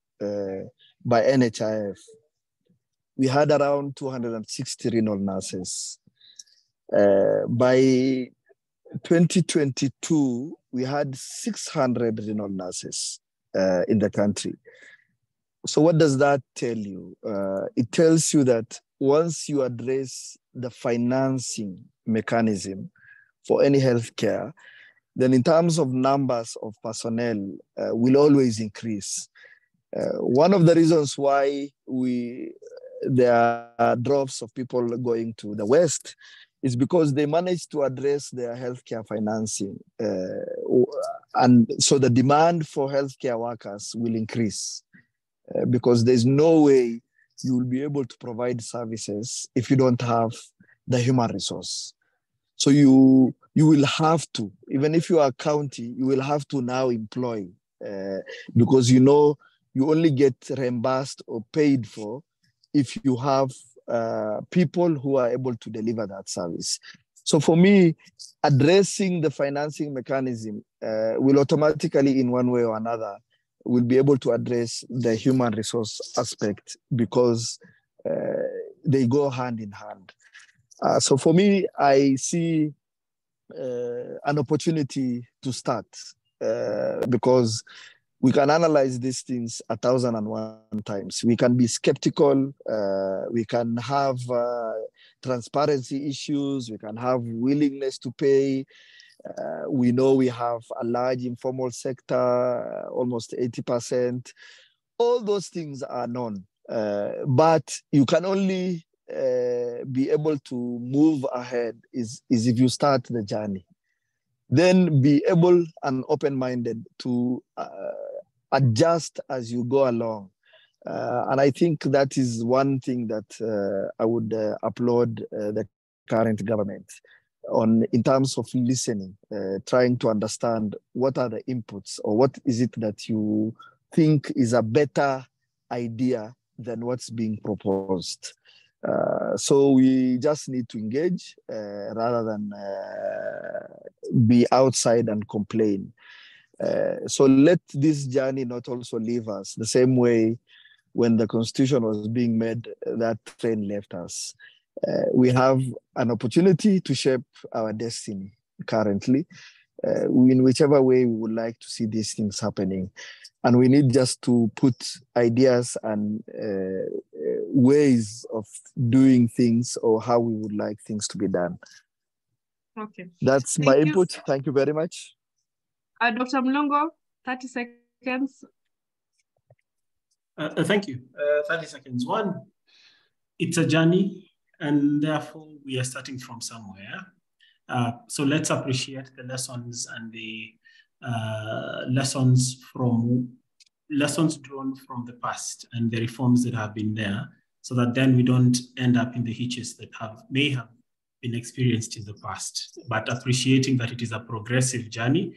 by NHIF. We had around 260 renal nurses. By 2022, we had 600 renal nurses in the country. So what does that tell you? It tells you that once you address the financing mechanism for any healthcare, then in terms of numbers of personnel, will always increase. One of the reasons why there are drops of people going to the West is because they managed to address their healthcare financing. And so the demand for healthcare workers will increase because there's no way you will be able to provide services if you don't have the human resource. So you will have to, even if you are a county, you will have to now employ because you only get reimbursed or paid for if you have people who are able to deliver that service. So for me, addressing the financing mechanism will automatically, in one way or another, will be able to address the human resource aspect because they go hand in hand. So for me, I see an opportunity to start because we can analyze these things 1,001 times. We can be skeptical. We can have transparency issues. We can have willingness to pay. We know we have a large informal sector, almost 80%. All those things are known. But you can only be able to move ahead is if you start the journey. Then be able and open-minded to adjust as you go along. And I think that is one thing that I would applaud the current government on in terms of listening, trying to understand what are the inputs or what is it that you think is a better idea than what's being proposed. So we just need to engage rather than be outside and complain. So let this journey not also leave us the same way when the Constitution was being made, that train left us. We have an opportunity to shape our destiny currently, in whichever way we would like to see these things happening. And we need just to put ideas and ways of doing things or how we would like things to be done. Okay. That's my input. Thank you very much. Dr. Mlongo, 30 seconds. Thank you. 30 seconds. One, it's a journey, and therefore we are starting from somewhere. So let's appreciate the lessons and the lessons drawn from the past and the reforms that have been there, so that then we don't end up in the hitches that may have been experienced in the past, but appreciating that it is a progressive journey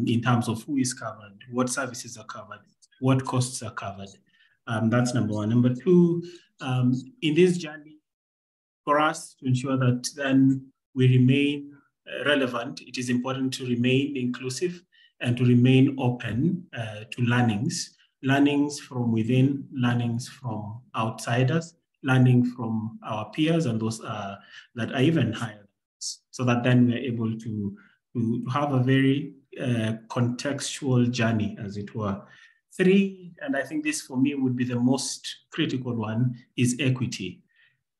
in terms of who is covered, what services are covered, what costs are covered. That's number one. Number two, in this journey, for us to ensure that then we remain relevant, it is important to remain inclusive and to remain open to learnings from within, learnings from outsiders, learning from our peers and those that are even higher, so that then we're able to have a very contextual journey, as it were. Three, and I think this for me would be the most critical one, is equity.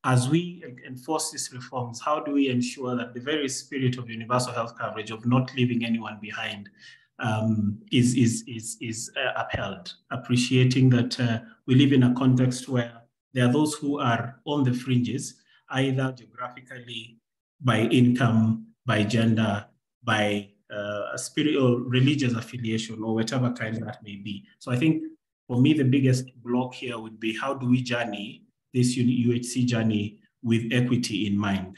As we enforce these reforms, how do we ensure that the very spirit of universal health coverage, of not leaving anyone behind, is upheld, appreciating that we live in a context where there are those who are on the fringes, either geographically, by income, by gender, by a spiritual, religious affiliation, or whatever kind that may be. So I think for me, the biggest block here would be how do we journey this UHC journey with equity in mind,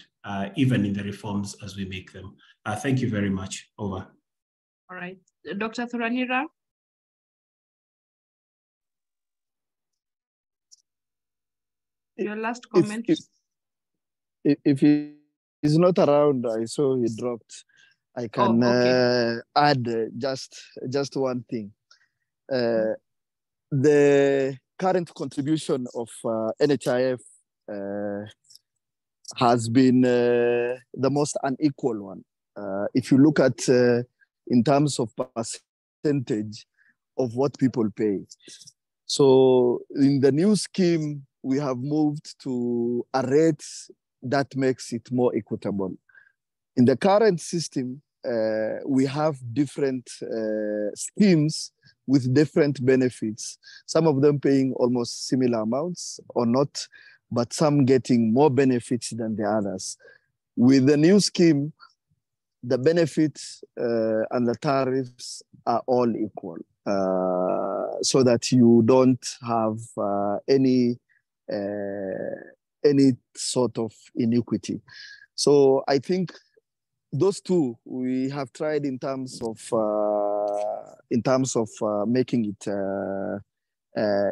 even in the reforms as we make them. Thank you very much. Over. All right. Dr. Thuranira? Your last comment? If he is not around, I saw he dropped. I can add just one thing. The current contribution of NHIF has been the most unequal one. If you look at in terms of percentage of what people pay. So in the new scheme, we have moved to a rate that makes it more equitable. In the current system, we have different schemes with different benefits, some of them paying almost similar amounts or not, but some getting more benefits than the others. With the new scheme, the benefits and the tariffs are all equal, so that you don't have any sort of inequity. So I think those two we have tried in terms of making it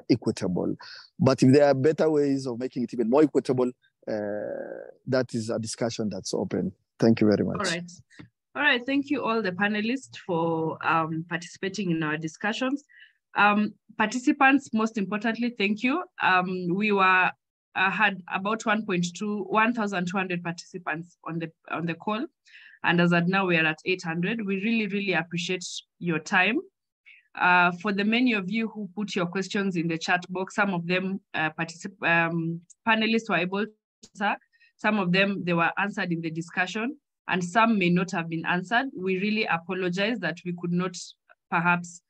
equitable. But if there are better ways of making it even more equitable, that is a discussion that's open. Thank you very much. All right. Thank you all the panelists for participating in our discussions. Participants, most importantly, thank you. We had about 1,200 participants on the call. And as at now, we are at 800. We really, really appreciate your time. For the many of you who put your questions in the chat box, some of them panelists were able to answer. Some of them, they were answered in the discussion, and some may not have been answered. We really apologize that we could not perhaps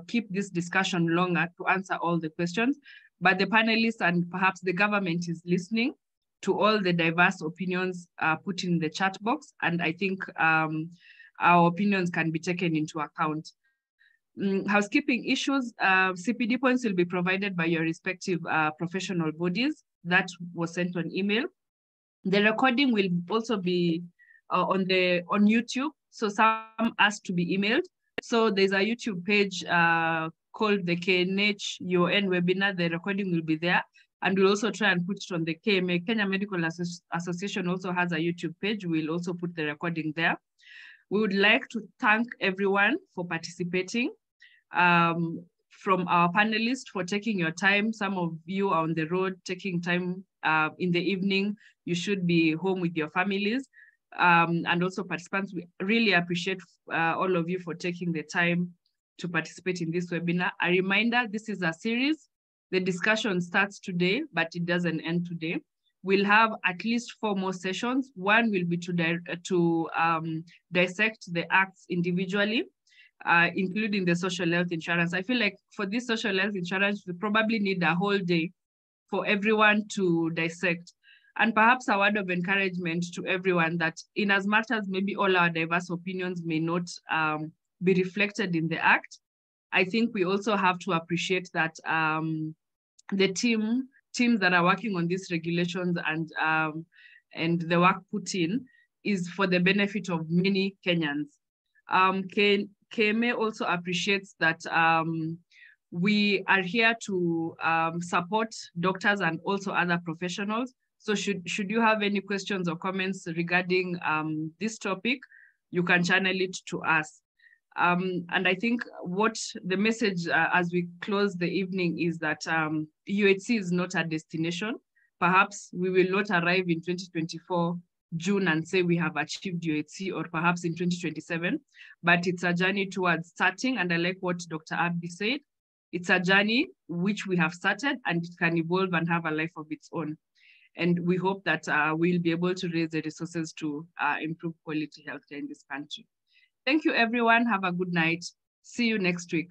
keep this discussion longer to answer all the questions, but the panelists and perhaps the government is listening to all the diverse opinions put in the chat box, and I think our opinions can be taken into account. Housekeeping issues, CPD points will be provided by your respective professional bodies. That was sent on email. The recording will also be on YouTube, so some asked to be emailed. So there's a YouTube page called the KNH UN webinar. The recording will be there. And we'll also try and put it on the KMA. Kenya Medical Association also has a YouTube page. We'll also put the recording there. We would like to thank everyone for participating. From our panelists for taking your time. Some of you are on the road taking time in the evening. You should be home with your families. And also participants, we really appreciate all of you for taking the time to participate in this webinar. A reminder, this is a series. The discussion starts today, but it doesn't end today. We'll have at least 4 more sessions. One will be to dissect the acts individually, including the social health insurance. I feel like for this social health insurance, we probably need a whole day for everyone to dissect. And perhaps a word of encouragement to everyone that in as much as maybe all our diverse opinions may not be reflected in the act, I think we also have to appreciate that the teams that are working on these regulations and the work put in is for the benefit of many Kenyans. KMA also appreciates that we are here to support doctors and also other professionals. So should you have any questions or comments regarding this topic, you can channel it to us. And I think what the message as we close the evening is that UHC is not a destination. Perhaps we will not arrive in 2024 June and say we have achieved UHC, or perhaps in 2027, but it's a journey towards starting. And I like what Dr. Abdi said. It's a journey which we have started, and it can evolve and have a life of its own. And we hope that we'll be able to raise the resources to improve quality healthcare in this country. Thank you, everyone. Have a good night. See you next week.